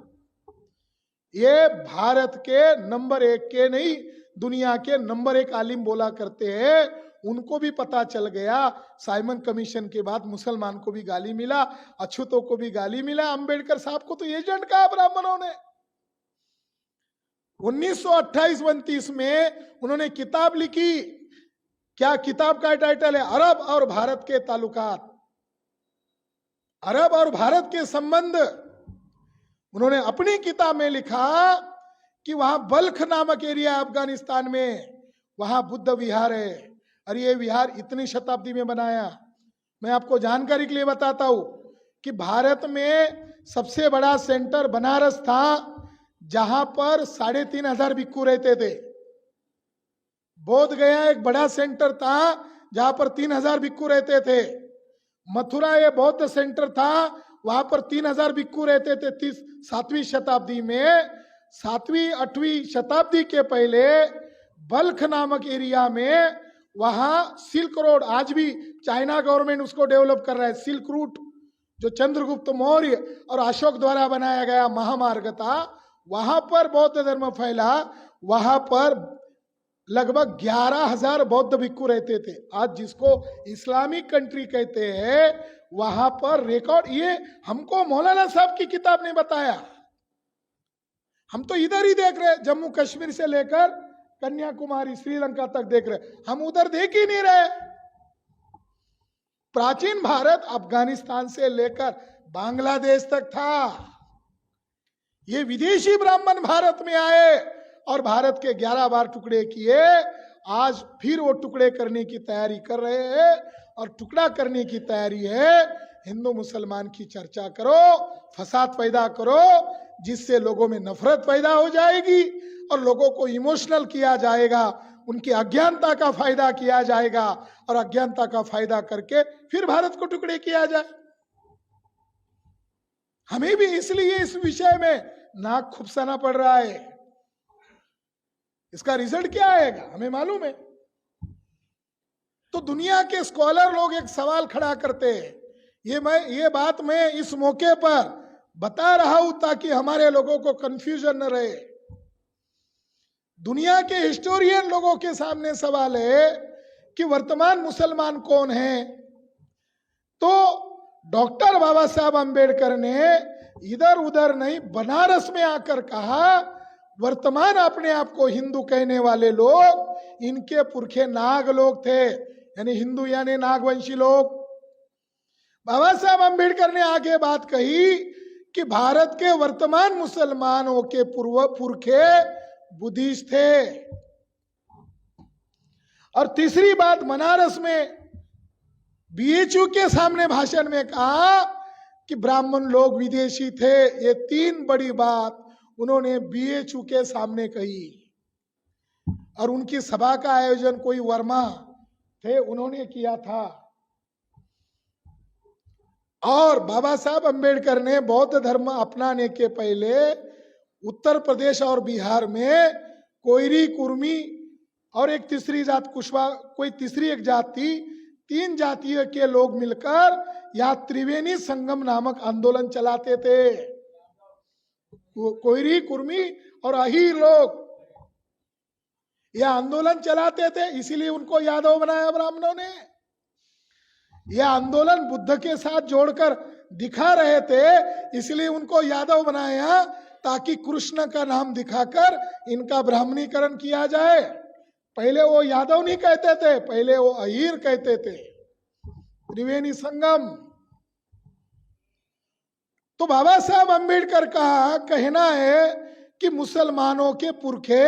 ये भारत के नंबर 1 के नहीं, दुनिया के नंबर 1 आलिम बोला करते हैं। उनको भी पता चल गया, साइमन कमीशन के बाद मुसलमान को भी गाली मिला, अछूतों को भी गाली मिला, अंबेडकर साहब को तो एजेंट कहा ब्राह्मणों ने। 1928-29 में उन्होंने किताब लिखी। क्या किताब का टाइटल है? अरब और भारत के ताल्लुकात, अरब और भारत के संबंध। उन्होंने अपनी किताब में लिखा कि वहां बल्ख नामक एरिया अफगानिस्तान में, वहां बुद्ध विहार है, और ये विहार इतनी शताब्दी में बनाया। मैं आपको जानकारी के लिए बताता हूं कि भारत में सबसे बड़ा सेंटर बनारस था, जहां पर 3500 भिक्खु रहते थे। बोध गया एक बड़ा सेंटर था, जहां पर 3000 भिक्खु रहते थे। मथुरा ये बौद्ध सेंटर था, वहां पर 3000 भिक्खु रहते थे 7वीं शताब्दी में। 7वीं 8वीं शताब्दी के पहले बल्ख नामक एरिया में, वहां सिल्क रोड, आज भी चाइना गवर्नमेंट उसको डेवलप कर रहा है, सिल्क रूट, जो चंद्रगुप्त मौर्य और अशोक द्वारा बनाया गया महामार्ग था, वहां पर बौद्ध धर्म फैला। वहां पर लगभग 11,000 बौद्ध भिक्खु रहते थे। आज जिसको इस्लामिक कंट्री कहते हैं, वहां पर रिकॉर्ड, ये हमको मौलाना साहब की किताब ने बताया। हम तो इधर ही देख रहे, जम्मू कश्मीर से लेकर कन्याकुमारी श्रीलंका तक देख रहे, हम उधर देख ही नहीं रहे। प्राचीन भारत अफगानिस्तान से लेकर बांग्लादेश तक था। ये विदेशी ब्राह्मण भारत में आए और भारत के 11 बार टुकड़े किए। आज फिर वो टुकड़े करने की तैयारी कर रहे हैं, और टुकड़ा करने की तैयारी है। हिंदू मुसलमान की चर्चा करो, फसाद पैदा करो, जिससे लोगों में नफरत पैदा हो जाएगी और लोगों को इमोशनल किया जाएगा, उनकी अज्ञानता का फायदा किया जाएगा, और अज्ञानता का फायदा करके फिर भारत को टुकड़े किया जाए। हमें भी इसलिए इस विषय में नाक खुपसाना पड़ रहा है। इसका रिजल्ट क्या आएगा हमें मालूम है। तो दुनिया के स्कॉलर लोग एक सवाल खड़ा करते हैं, ये बात मैं इस मौके पर बता रहा हूं ताकि हमारे लोगों को कंफ्यूजन न रहे। दुनिया के हिस्टोरियन लोगों के सामने सवाल है कि वर्तमान मुसलमान कौन है, तो डॉक्टर बाबा साहब अंबेडकर ने इधर उधर नहीं, बनारस में आकर कहा वर्तमान अपने आप को हिंदू कहने वाले लोग, इनके पुरखे नाग लोग थे, यानी हिंदू यानी नागवंशी लोग। बाबा साहब अंबेडकर ने आगे बात कही कि भारत के वर्तमान मुसलमानों के पुरखे बुद्धिस्ट थे। और तीसरी बात, बनारस में बीएचयू के सामने भाषण में कहा कि ब्राह्मण लोग विदेशी थे। ये तीन बड़ी बात उन्होंने बीएचयू के सामने कही। और उनकी सभा का आयोजन कोई वर्मा थे, उन्होंने किया था। और बाबा साहब अंबेडकर ने बौद्ध धर्म अपनाने के पहले उत्तर प्रदेश और बिहार में कोयरी, कुर्मी और एक तीसरी जात कुशवा, कोई तीसरी एक जात थी, तीन जातियों के लोग मिलकर या त्रिवेणी संगम नामक आंदोलन चलाते थे। कोयरी, कुर्मी और अहीर लोग यह आंदोलन चलाते थे, इसीलिए उनको यादव बनाया ब्राह्मणों ने। यह आंदोलन बुद्ध के साथ जोड़कर दिखा रहे थे, इसलिए उनको यादव बनाया ताकि कृष्ण का नाम दिखाकर इनका ब्राह्मणीकरण किया जाए। पहले वो यादव नहीं कहते थे, पहले वो अहीर कहते थे। त्रिवेणी संगम। तो बाबा साहब अंबेडकर का कहना है कि मुसलमानों के पुरखे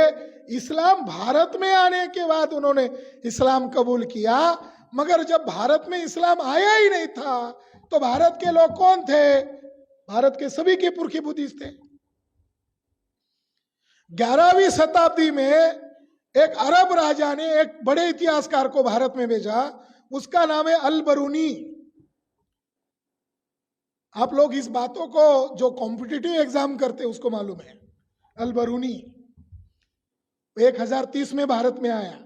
इस्लाम भारत में आने के बाद उन्होंने इस्लाम कबूल किया, मगर जब भारत में इस्लाम आया ही नहीं था तो भारत के लोग कौन थे? भारत के सभी के पुरखे बुद्धिस्ट थे। 11वीं शताब्दी में एक अरब राजा ने एक बड़े इतिहासकार को भारत में भेजा, उसका नाम है अल बरूनी। आप लोग इस बातों को जो कॉम्पिटिटिव एग्जाम करते उसको मालूम है। अल बरूनी 1030 में भारत में आया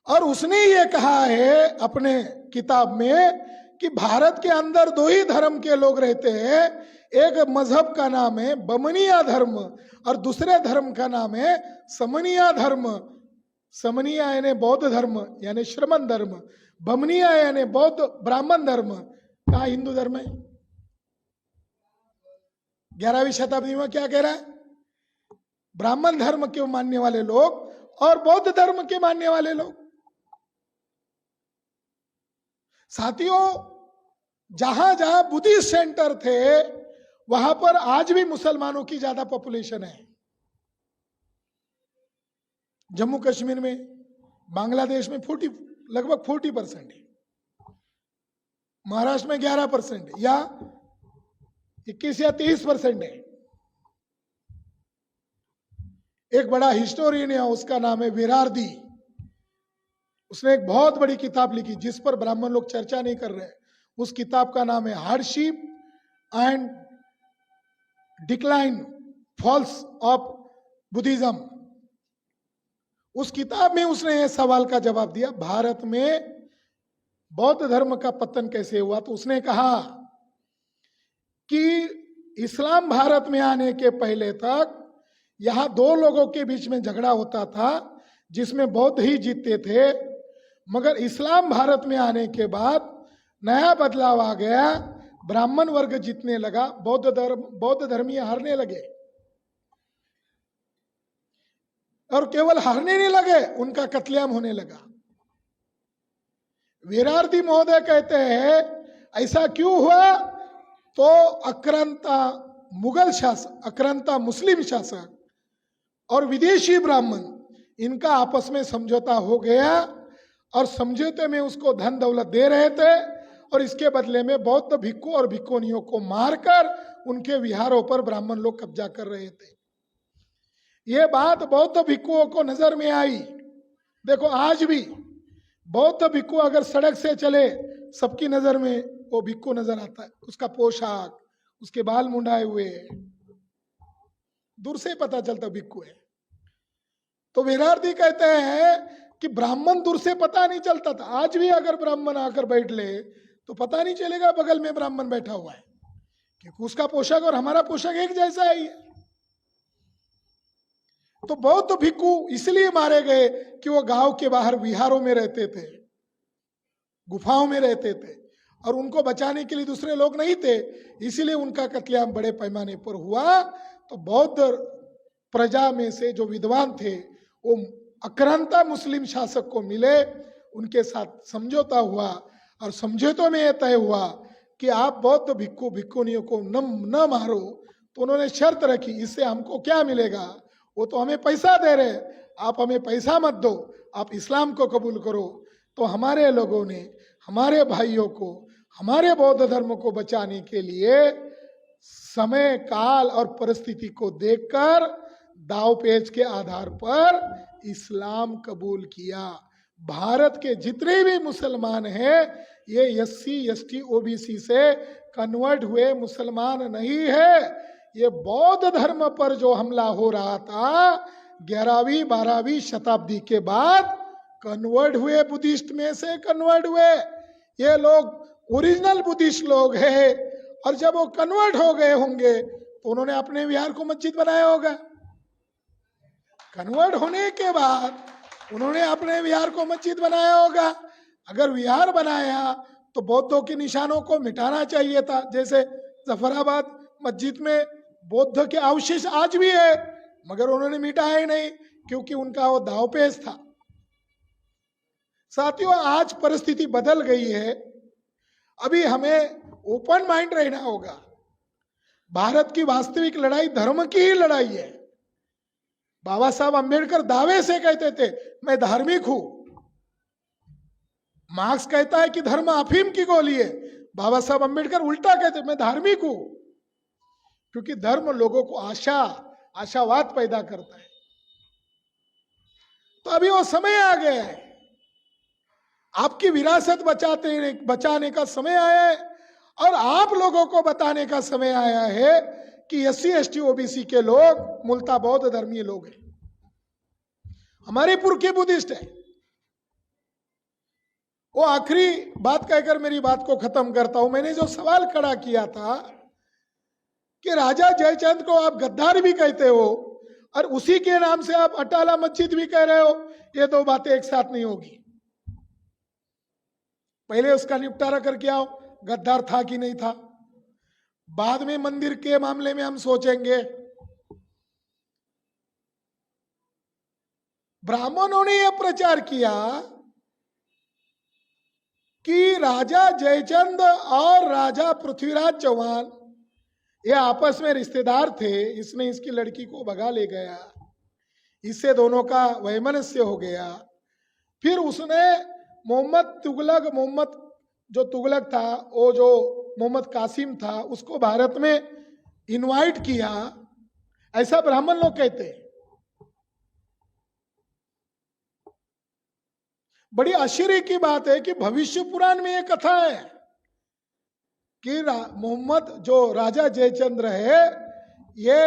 और उसने ये कहा है अपने किताब में कि भारत के अंदर दो ही धर्म के लोग रहते हैं। एक मजहब का नाम है बमनिया धर्म और दूसरे धर्म का नाम है समनिया धर्म। समनिया यानी बौद्ध धर्म यानी श्रमण धर्म, बमनिया यानी बौद्ध ब्राह्मण धर्म का हिंदू धर्म है। 11वीं शताब्दी में क्या कह रहा है? ब्राह्मण धर्म के मानने वाले लोग और बौद्ध धर्म के मानने वाले लोग। साथियों, जहां जहां बुद्धिस्ट सेंटर थे वहां पर आज भी मुसलमानों की ज्यादा पॉपुलेशन है। जम्मू कश्मीर में, बांग्लादेश में लगभग 40% है, महाराष्ट्र में 11% या 21 या 23% है। एक बड़ा हिस्टोरियन है, उसका नाम है विरारदी। उसने एक बहुत बड़ी किताब लिखी जिस पर ब्राह्मण लोग चर्चा नहीं कर रहे। उस किताब का नाम है hardship and decline falls of Buddhism. उस किताब में उसने यह सवाल का जवाब दिया, भारत में बौद्ध धर्म का पतन कैसे हुआ? तो उसने कहा कि इस्लाम भारत में आने के पहले तक यहां दो लोगों के बीच में झगड़ा होता था जिसमें बौद्ध ही जीतते थे, मगर इस्लाम भारत में आने के बाद नया बदलाव आ गया, ब्राह्मण वर्ग जीतने लगा, बौद्ध धर्मीय हारने लगे। और केवल हारने नहीं लगे, उनका कत्लेआम होने लगा। वीरारदी महोदय कहते हैं ऐसा क्यों हुआ? तो अक्रांता मुगल शासक, अक्रांता मुस्लिम शासक और विदेशी ब्राह्मण, इनका आपस में समझौता हो गया और समझौते में उसको धन दौलत दे रहे थे और इसके बदले में बौद्ध भिक्खु और भिक्खुनियों को मारकर उनके विहारों पर ब्राह्मण लोग कब्जा कर रहे थे। ये बात बौद्ध भिक्खुओं को नजर में आई। देखो आज भी बौद्ध भिक्खु अगर सड़क से चले, सबकी नजर में वो भिक्खु नजर आता है, उसका पोशाक, उसके बाल मुंडाए हुए, दूर से पता चलता भिक्खु है। तो विरारदी कहते हैं कि ब्राह्मण दूर से पता नहीं चलता था। आज भी अगर ब्राह्मण आकर बैठ ले तो पता नहीं चलेगा बगल में ब्राह्मण बैठा हुआ है, क्योंकि उसका पोशाक और हमारा पोशाक एक जैसा है ये। तो बौद्ध भिक्खु इसलिए मारे गए कि वो गांव के बाहर विहारों में रहते थे, गुफाओं में रहते थे, और उनको बचाने के लिए दूसरे लोग नहीं थे, इसीलिए उनका कत्लेआम बड़े पैमाने पर हुआ। तो बौद्ध प्रजा में से जो विद्वान थे वो आक्रांता मुस्लिम शासक को मिले, उनके साथ समझौता हुआ, और समझौते में यह तय हुआ कि आप बौद्ध भिक्खु भिक्खुनियों को न मारो। तो उन्होंने शर्त रखी, इससे हमको क्या मिलेगा, वो तो हमें पैसा दे रहे, आप हमें पैसा मत दो, आप इस्लाम को कबूल करो। तो हमारे लोगों ने हमारे भाइयों को, हमारे बौद्ध धर्म को बचाने के लिए समय काल और परिस्थिति को देखकर दावपेच के आधार पर इस्लाम कबूल किया। भारत के जितने भी मुसलमान हैं ये SC ST OBC से कन्वर्ट हुए मुसलमान नहीं है। ये बौद्ध धर्म पर जो हमला हो रहा था 11वीं 12वीं शताब्दी के बाद कन्वर्ट हुए, बुद्धिस्ट में से कन्वर्ट हुए। ये लोग ओरिजिनल बुद्धिस्ट लोग हैं, और जब वो कन्वर्ट हो गए होंगे तो उन्होंने अपने विहार को मस्जिद बनाया होगा। कन्वर्ट होने के बाद उन्होंने अपने विहार को मस्जिद बनाया होगा। अगर विहार बनाया तो बौद्धों के निशानों को मिटाना चाहिए था। जैसे जफराबाद मस्जिद में बौद्ध के अवशेष आज भी है, मगर उन्होंने मिटाया ही नहीं, क्योंकि उनका वो दावपेच था। साथियों, आज परिस्थिति बदल गई है, अभी हमें ओपन माइंड रहना होगा। भारत की वास्तविक लड़ाई धर्म की ही लड़ाई है। बाबा साहब अंबेडकर दावे से कहते थे मैं धार्मिक हूं। मार्क्स कहता है कि धर्म अफीम की गोली है, बाबा साहब अंबेडकर उल्टा कहते मैं धार्मिक हूं, क्योंकि धर्म लोगों को आशावाद पैदा करता है। तो अभी वो समय आ गया है, आपकी विरासत बचाने का समय आया है, और आप लोगों को बताने का समय आया है कि SC ST OBC के लोग मूलतः बौद्ध धर्मीय लोग हैं, हमारे पुरखे बुद्धिस्ट है। वो आखिरी बात कहकर मेरी बात को खत्म करता हूं। मैंने जो सवाल खड़ा किया था कि राजा जयचंद को आप गद्दार भी कहते हो और उसी के नाम से आप अटाला मस्जिद भी कह रहे हो, ये दो बातें एक साथ नहीं होगी। पहले उसका निपटारा करके आओ, गद्दार था कि नहीं था, बाद में मंदिर के मामले में हम सोचेंगे। ब्राह्मणों ने यह प्रचार किया कि राजा जयचंद और राजा पृथ्वीराज चौहान ये आपस में रिश्तेदार थे, इसने इसकी लड़की को भगा ले गया, इससे दोनों का वैमनस्य हो गया। फिर उसने मोहम्मद जो तुगलक था, वो जो मोहम्मद कासिम था, उसको भारत में इनवाइट किया, ऐसा ब्राह्मण लोग कहते हैं। बड़ी आश्चर्य की बात है कि भविष्य पुराण में यह कथा है कि मोहम्मद जो राजा जयचंद्र है, ये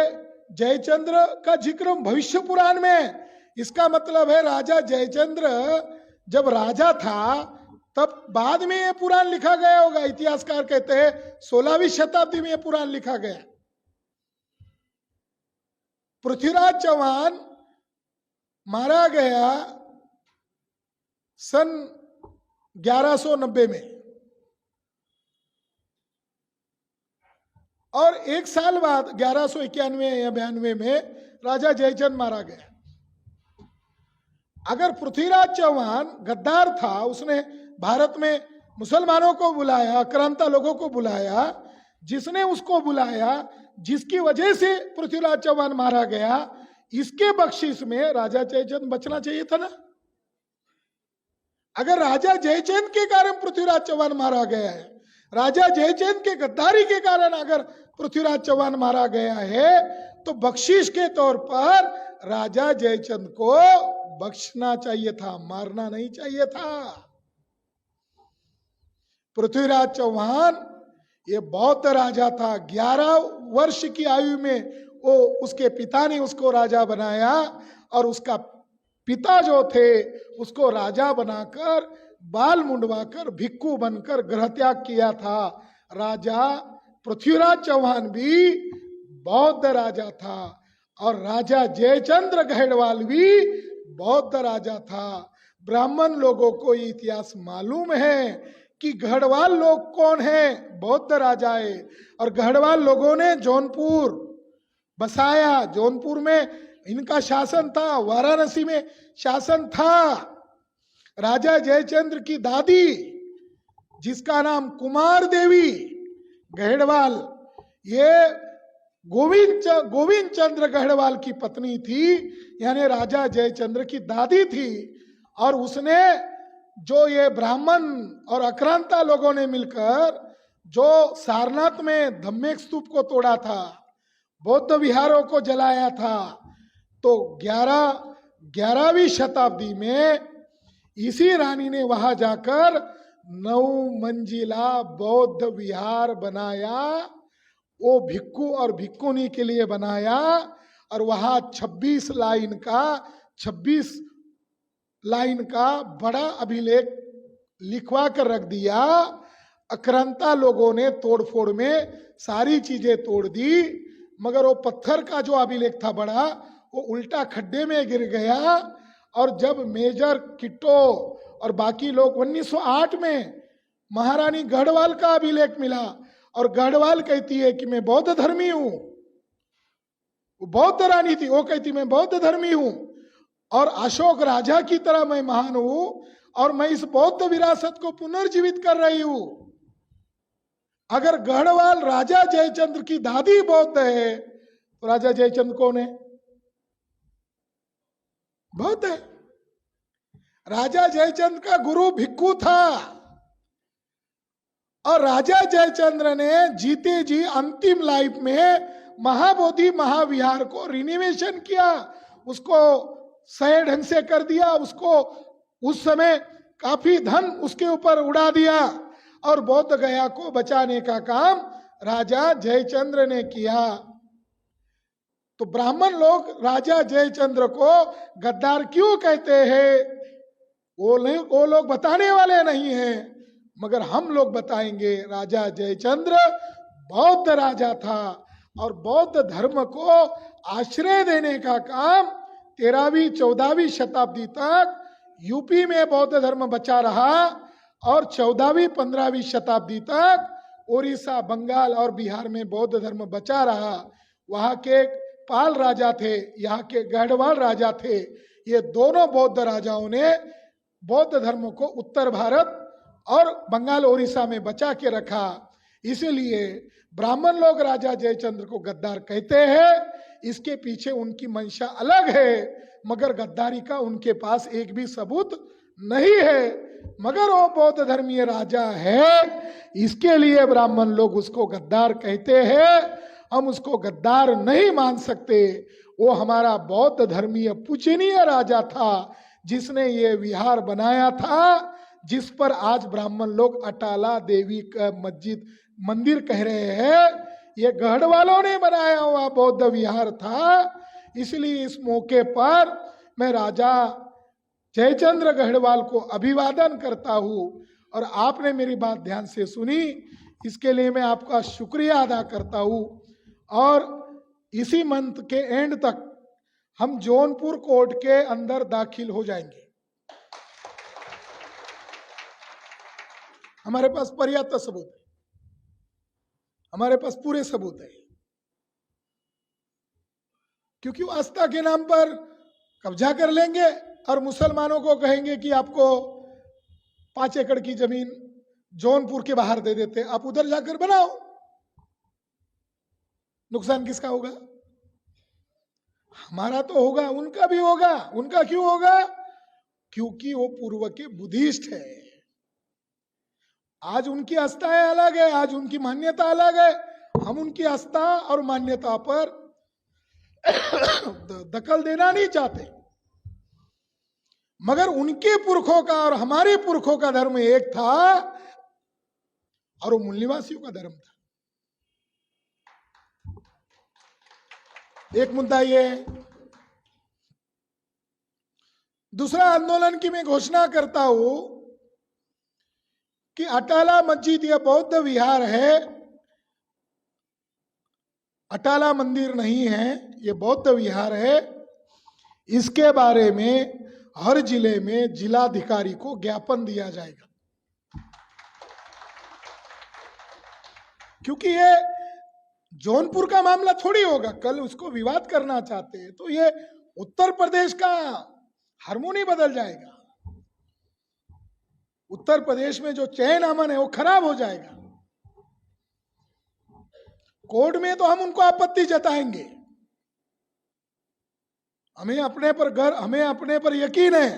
जयचंद्र का जिक्र भविष्य पुराण में है। इसका मतलब है राजा जयचंद्र जब राजा था तब बाद में यह पुराण लिखा गया होगा। इतिहासकार कहते हैं 16वीं शताब्दी में यह पुराण लिखा गया। पृथ्वीराज चौहान मारा गया सन 1190 में, और एक साल बाद 1191 या 92 में राजा जयचंद मारा गया। अगर पृथ्वीराज चौहान गद्दार था, उसने भारत में मुसलमानों को बुलाया, आक्रांता लोगों को बुलाया, जिसने उसको बुलाया, जिसकी वजह से पृथ्वीराज चौहान मारा गया, इसके बख्शिश में राजा जयचंद बचना चाहिए था ना। अगर राजा जयचंद के कारण पृथ्वीराज चौहान मारा गया है, राजा जयचंद के गद्दारी के कारण अगर पृथ्वीराज चौहान मारा गया है, तो बख्शिश के तौर पर राजा जयचंद को बख्शना चाहिए था, मारना नहीं चाहिए था। पृथ्वीराज चौहान ये बौद्ध राजा था। 11 वर्ष की आयु में वो उसके पिता ने उसको राजा बनाया, और उसका पिता जो थे उसको राजा बनाकर बाल मुंडवाकर भिक्खु बनकर गृह त्याग किया था। राजा पृथ्वीराज चौहान भी बौद्ध राजा था और राजा जयचंद्र गढ़वाल भी बौद्ध राजा था। ब्राह्मण लोगों को ये इतिहास मालूम है कि गढ़वाल लोग कौन है, बौद्ध राजा है। और गढ़वाल लोगों ने जौनपुर बसाया, जौनपुर में इनका शासन था, वाराणसी में शासन था। राजा जयचंद्र की दादी जिसका नाम कुमार देवी गढ़वाल, ये गोविंद चंद्र गढ़वाल की पत्नी थी, यानी राजा जयचंद्र की दादी थी। और उसने जो ये ब्राह्मण और आक्रांता लोगों ने मिलकर जो सारनाथ में धम्मेक स्तूप को तोड़ा था, बौद्ध विहारों को जलाया था, तो 11वीं शताब्दी में इसी रानी ने वहां जाकर 9 मंजिला बौद्ध विहार बनाया। वो भिक्खु और भिक्खुनी के लिए बनाया और वहां 26 लाइन का बड़ा अभिलेख लिखवा कर रख दिया। आक्रांता लोगों ने तोड़फोड़ में सारी चीजें तोड़ दी, मगर वो पत्थर का जो अभिलेख था बड़ा, वो उल्टा खड्डे में गिर गया। और जब मेजर किट्टो और बाकी लोग 1908 में महारानी गढ़वाल का अभिलेख मिला और गढ़वाल कहती है कि मैं बौद्ध धर्मी हूं, वो बौद्ध रानी थी, वो कहती मैं बौद्ध धर्मी हूं और अशोक राजा की तरह मैं महान हूं और मैं इस बौद्ध विरासत को पुनर्जीवित कर रही हूं। अगर गढ़वाल राजा जयचंद्र की दादी बौद्ध है तो राजा जयचंद्र कौन है? बौद्ध है। राजा जयचंद्र का गुरु भिक्खु था और राजा जयचंद्र ने जीते जी अंतिम लाइफ में महाबोधि महाविहार को रिनोवेशन किया, उसको सही ढंग से कर दिया, उसको उस समय काफी धन उसके ऊपर उड़ा दिया और बौद्ध गया को बचाने का काम राजा जयचंद्र ने किया। तो ब्राह्मण लोग राजा जयचंद्र को गद्दार क्यों कहते हैं, वो लोग बताने वाले नहीं हैं, मगर हम लोग बताएंगे। राजा जयचंद्र बौद्ध राजा था और बौद्ध धर्म को आश्रय देने का काम 13वीं 14वीं शताब्दी तक यूपी में बौद्ध धर्म बचा रहा और 14वीं 15वीं शताब्दी तक उड़ीसा, बंगाल और बिहार में बौद्ध धर्म बचा रहा। वहां के पाल राजा थे, यहाँ के गढ़वाल राजा थे। ये दोनों बौद्ध राजाओं ने बौद्ध धर्म को उत्तर भारत और बंगाल उड़ीसा में बचा के रखा। इसीलिए ब्राह्मण लोग राजा जयचंद्र को गद्दार कहते हैं। इसके पीछे उनकी मंशा अलग है, मगर गद्दारी का उनके पास एक भी सबूत नहीं है। मगर वो बौद्ध धर्मीय राजा है, इसके लिए ब्राह्मण लोग उसको गद्दार कहते हैं। हम उसको गद्दार नहीं मान सकते। वो हमारा बौद्ध धर्मीय पूजनीय राजा था जिसने ये विहार बनाया था, जिस पर आज ब्राह्मण लोग अटाला देवी का मंदिर कह रहे हैं। ये गढ़वालों ने बनाया हुआ बौद्ध विहार था। इसलिए इस मौके पर मैं राजा जयचंद्र गढ़वाल को अभिवादन करता हूं और आपने मेरी बात ध्यान से सुनी, इसके लिए मैं आपका शुक्रिया अदा करता हूं। और इसी मंथ के एंड तक हम जौनपुर कोर्ट के अंदर दाखिल हो जाएंगे। हमारे पास पर्याप्त सबूत है, हमारे पास पूरे सबूत है, क्योंकि वो आस्था के नाम पर कब्जा कर लेंगे और मुसलमानों को कहेंगे कि आपको 5 एकड़ की जमीन जौनपुर के बाहर दे देते, आप उधर जाकर बनाओ। नुकसान किसका होगा? हमारा तो होगा, उनका भी होगा। उनका क्यों होगा? क्योंकि वो पूर्व के बुद्धिस्ट है। आज उनकी आस्थाएं अलग है, आज उनकी मान्यता अलग है। हम उनकी आस्था और मान्यता पर दखल देना नहीं चाहते, मगर उनके पुरखों का और हमारे पुरखों का धर्म एक था और वो मूल्यवासियों का धर्म था। एक मुद्दा ये। दूसरा आंदोलन की मैं घोषणा करता हूं कि अटाला मस्जिद यह बौद्ध विहार है, अटाला मंदिर नहीं है, ये बौद्ध विहार है। इसके बारे में हर जिले में जिलाधिकारी को ज्ञापन दिया जाएगा, क्योंकि ये जौनपुर का मामला थोड़ी होगा। कल उसको विवाद करना चाहते हैं तो ये उत्तर प्रदेश का हार्मोनी बदल जाएगा, उत्तर प्रदेश में जो चैन अमन है वो खराब हो जाएगा। कोर्ट में तो हम उनको आपत्ति जताएंगे, हमें अपने पर यकीन है,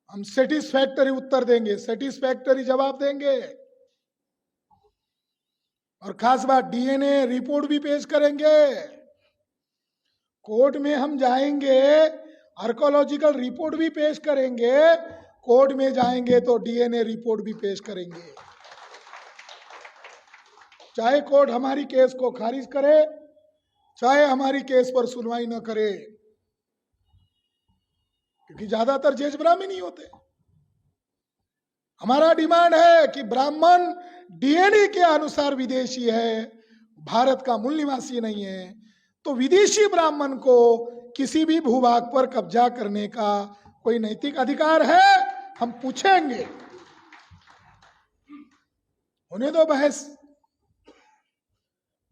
हम सेटिस्फैक्टरी उत्तर देंगे, सेटिस्फैक्टरी जवाब देंगे। और खास बात, डीएनए रिपोर्ट भी पेश करेंगे। कोर्ट में हम जाएंगे, आर्कोलॉजिकल रिपोर्ट भी पेश करेंगे, कोर्ट में जाएंगे तो डीएनए रिपोर्ट भी पेश करेंगे। चाहे कोर्ट हमारी केस को खारिज करे, चाहे हमारी केस पर सुनवाई न करे, क्योंकि ज्यादातर जज ब्राह्मण ही होते। हमारा डिमांड है कि ब्राह्मण डीएनए के अनुसार विदेशी है, भारत का मूल निवासी नहीं है, तो विदेशी ब्राह्मण को किसी भी भूभाग पर कब्जा करने का कोई नैतिक अधिकार है? हम पूछेंगे। होने दो बहस,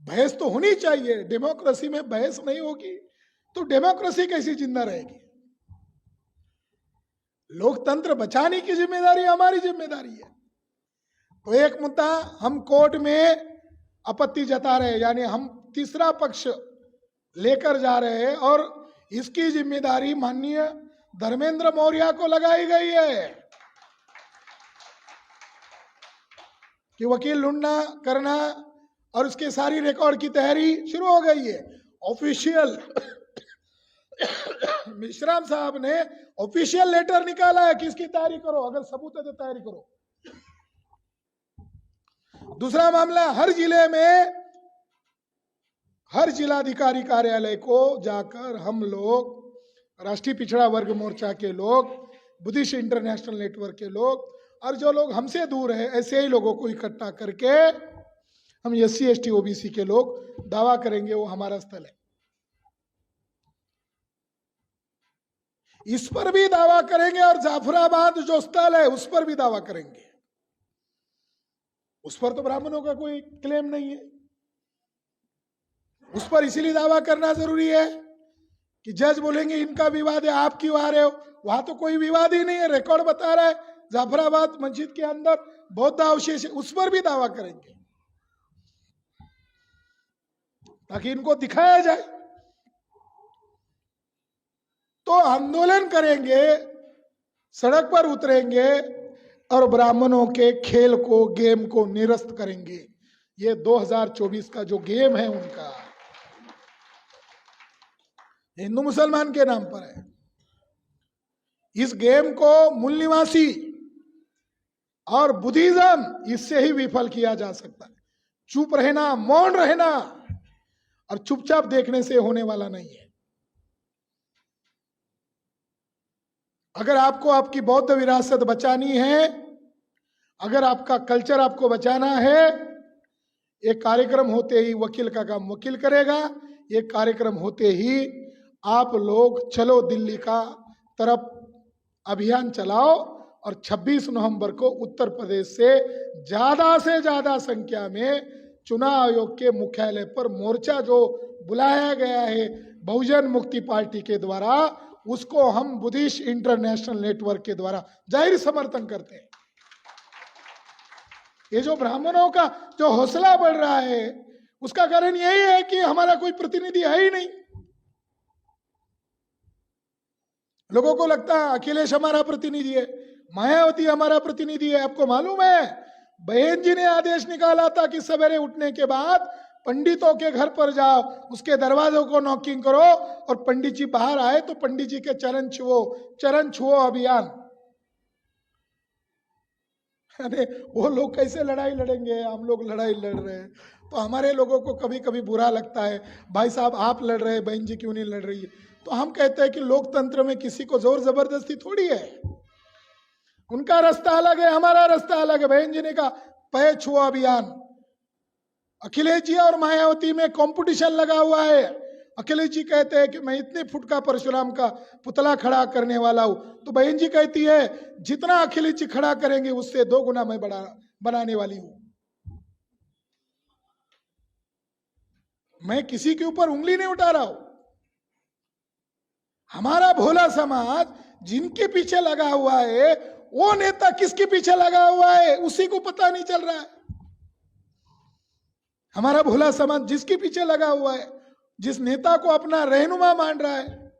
बहस तो होनी चाहिए। डेमोक्रेसी में बहस नहीं होगी तो डेमोक्रेसी कैसी जिंदा रहेगी? लोकतंत्र बचाने की जिम्मेदारी हमारी जिम्मेदारी है। तो एक मुद्दा हम कोर्ट में आपत्ति जता रहे हैं, यानी हम तीसरा पक्ष लेकर जा रहे हैं, और इसकी जिम्मेदारी माननीय धर्मेंद्र मौर्य को लगाई गई है कि वकील ढूंढना करना, और उसके सारी रिकॉर्ड की तैयारी शुरू हो गई है। ऑफिशियल मिश्राम साहब ने ऑफिशियल लेटर निकाला है कि इसकी तैयारी करो, अगर सबूत है तो तैयारी करो। दूसरा मामला, हर जिले में हर जिलाधिकारी कार्यालय को जाकर हम लोग, राष्ट्रीय पिछड़ा वर्ग मोर्चा के लोग, बुद्धिस्ट इंटरनेशनल नेटवर्क के लोग, और जो लोग हमसे दूर है ऐसे ही लोगों को इकट्ठा करके हम SC ST OBC के लोग दावा करेंगे वो हमारा स्थल है। इस पर भी दावा करेंगे, और जाफराबाद जो स्थल है उस पर भी दावा करेंगे। उस पर तो ब्राह्मणों का कोई क्लेम नहीं है। उस पर इसीलिए दावा करना जरूरी है कि जज बोलेंगे इनका विवाद है, आप क्यों आ रहे हो? वहां तो कोई विवाद ही नहीं है, रिकॉर्ड बता रहा है जाफराबाद मस्जिद के अंदर बौद्ध अवशेष है, उस पर भी दावा करेंगे ताकि इनको दिखाया जाए। तो आंदोलन करेंगे, सड़क पर उतरेंगे और ब्राह्मणों के खेल को, गेम को निरस्त करेंगे। ये 2024 का जो गेम है उनका, हिंदू मुसलमान के नाम पर है। इस गेम को मूल निवासी और बुद्धिज्म, इससे ही विफल किया जा सकता है। चुप रहना, मौन रहना और चुपचाप देखने से होने वाला नहीं है। अगर आपको आपकी बौद्ध विरासत बचानी है, अगर आपका कल्चर आपको बचाना है, एक कार्यक्रम होते ही वकील का काम वकील करेगा। एक कार्यक्रम होते ही आप लोग चलो दिल्ली का तरफ अभियान चलाओ, और 26 नवंबर को उत्तर प्रदेश से ज्यादा संख्या में चुनाव आयोग के मुख्यालय पर मोर्चा जो बुलाया गया है बहुजन मुक्ति पार्टी के द्वारा, उसको हम बुद्धिस्ट इंटरनेशनल नेटवर्क के द्वारा जाहिर समर्थन करते हैं। ये जो ब्राह्मणों का जो हौसला बढ़ रहा है, उसका कारण यही है कि हमारा कोई प्रतिनिधि है ही नहीं। लोगों को लगता है अखिलेश हमारा प्रतिनिधि है, मायावती हमारा प्रतिनिधि है। आपको मालूम है, बहन जी ने आदेश निकाला था कि सवेरे उठने के बाद पंडितों के घर पर जाओ, उसके दरवाजों को नॉकिंग करो, और पंडित जी बाहर आए तो पंडित जी के चरण छुओ अभियान। अरे वो लोग कैसे लड़ाई लड़ेंगे? हम लोग लड़ाई लड़ रहे हैं। तो हमारे लोगों को कभी कभी बुरा लगता है, भाई साहब आप लड़ रहे हैं, बहन जी क्यों नहीं लड़ रही है? तो हम कहते हैं कि लोकतंत्र में किसी को जोर जबरदस्ती थोड़ी है। उनका रास्ता अलग है, हमारा रास्ता अलग है। बहन जी ने कहा पैर छुओ अभियान, अखिलेश जी और मायावती में कंपटीशन लगा हुआ है। अखिलेश जी कहते हैं कि मैं इतने फुट का परशुराम का पुतला खड़ा करने वाला हूं, तो बहन जी कहती है जितना अखिलेश जी खड़ा करेंगे उससे 2 गुना मैं बनाने वाली हूं। मैं किसी के ऊपर उंगली नहीं उठा रहा हूं। हमारा भोला समाज जिनके पीछे लगा हुआ है, वो नेता किसके पीछे लगा हुआ है उसी को पता नहीं चल रहा है। हमारा भोला समाज जिसके पीछे लगा हुआ है, जिस नेता को अपना रहनुमा मान रहा है।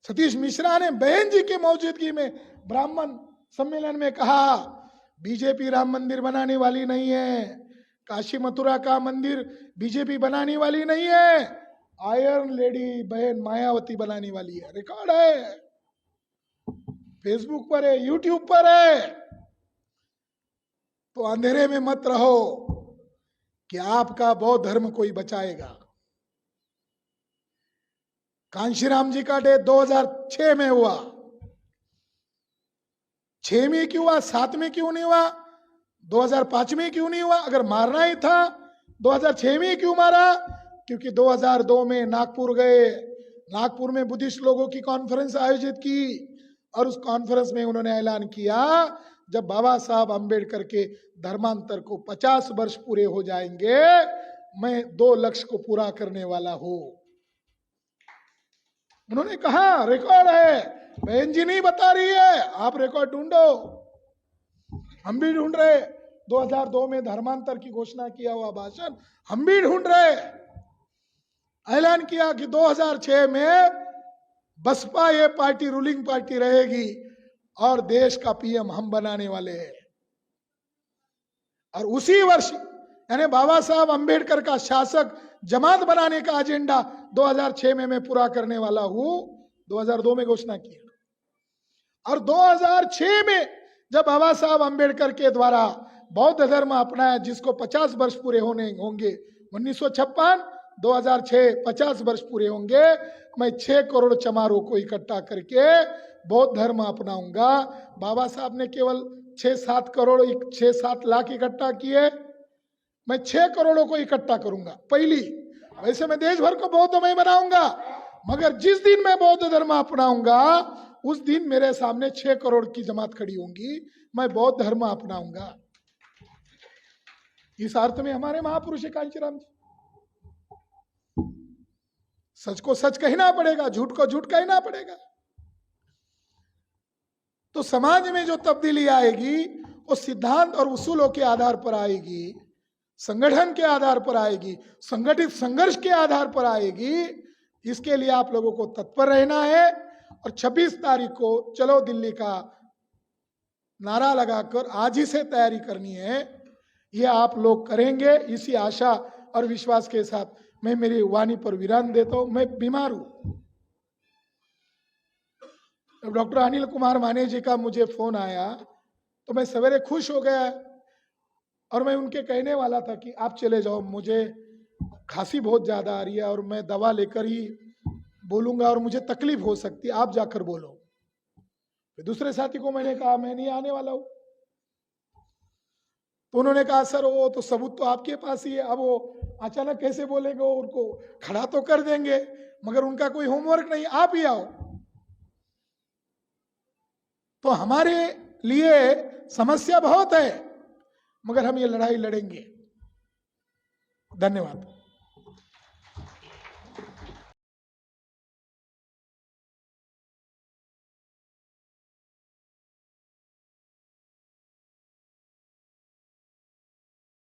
सतीश मिश्रा ने बहन जी की मौजूदगी में ब्राह्मण सम्मेलन में कहा बीजेपी राम मंदिर बनाने वाली नहीं है, काशी मथुरा का मंदिर बीजेपी बनाने वाली नहीं है, आयरन लेडी बहन मायावती बनाने वाली है। रिकॉर्ड है, फेसबुक पर है, यूट्यूब पर है। तो अंधेरे में मत रहो कि आपका बौद्ध धर्म कोई बचाएगा। कांशीराम जी का डेथ 2006 में हुआ, 6 में क्यों हुआ, 7 में क्यों नहीं हुआ, 2005 में क्यों नहीं हुआ? अगर मारना ही था 2006 में क्यों मारा? क्योंकि 2002 में नागपुर गए, नागपुर में बुद्धिस्ट लोगों की कॉन्फ्रेंस आयोजित की और उस कॉन्फ्रेंस में उन्होंने ऐलान किया जब बाबा साहब अंबेडकर के धर्मांतर को 50 वर्ष पूरे हो जाएंगे, मैं 2 लक्ष्य को पूरा करने वाला हूं। उन्होंने कहा, रिकॉर्ड है, बहन जी नहीं बता रही है, आप रिकॉर्ड ढूंढो, हम भी ढूंढ रहे। 2002 में धर्मांतर की घोषणा किया हुआ भाषण हम भी ढूंढ रहे। ऐलान किया कि 2006 में बसपा ये पार्टी रूलिंग पार्टी रहेगी और देश का पीएम हम बनाने वाले हैं। और उसी वर्ष यानी बाबा साहब अंबेडकर का शासक जमात बनाने का एजेंडा 2006 में मैं पूरा करने वाला हूं, 2002 में घोषणा की। और 2006 में जब बाबा साहब अंबेडकर के द्वारा बौद्ध धर्म अपनाया, जिसको 50 वर्ष पूरे होने होंगे, 1956 2006 50 वर्ष पूरे होंगे, मैं 6 करोड़ चमारों को इकट्ठा करके बौद्ध धर्म अपनाऊंगा। बाबा साहब ने केवल 6-7 लाख इकट्ठा किए, मैं 6 करोड़ों को इकट्ठा करूंगा पहली। वैसे मैं देश भर को बौद्धमय बनाऊंगा, मगर जिस दिन मैं बौद्ध धर्म अपनाऊंगा उस दिन मेरे सामने 6 करोड़ की जमात खड़ी होंगी, मैं बौद्ध धर्म अपनाऊंगा। इस अर्थ में हमारे महापुरुष कांशीराम जी, सच को सच कहना पड़ेगा, झूठ को झूठ कहना पड़ेगा। तो समाज में जो तब्दीली आएगी वो सिद्धांत और उसूलों के आधार पर आएगी, संगठन के आधार पर आएगी, संगठित संघर्ष के आधार पर आएगी। इसके लिए आप लोगों को तत्पर रहना है। और 26 तारीख को चलो दिल्ली का नारा लगाकर आज ही से तैयारी करनी है। ये आप लोग करेंगे, इसी आशा और विश्वास के साथ मैं मेरी वाणी पर विराम देता हूं। मैं बीमार हूं। डॉक्टर अनिल कुमार माने जी का मुझे फोन आया तो मैं सवेरे खुश हो गया और मैं उनके कहने वाला था कि आप चले जाओ, मुझे खांसी बहुत ज्यादा आ रही है और मैं दवा लेकर ही बोलूंगा और मुझे तकलीफ हो सकती है, आप जाकर बोलो। फिर दूसरे साथी को मैंने कहा मैं नहीं आने वाला हूं। तो उन्होंने कहा सर वो तो सबूत तो आपके पास ही है, अब वो अचानक कैसे बोलेंगे, उनको खड़ा तो कर देंगे मगर उनका कोई होमवर्क नहीं, आप ही आओ। तो हमारे लिए समस्या बहुत है मगर हम ये लड़ाई लड़ेंगे। धन्यवाद।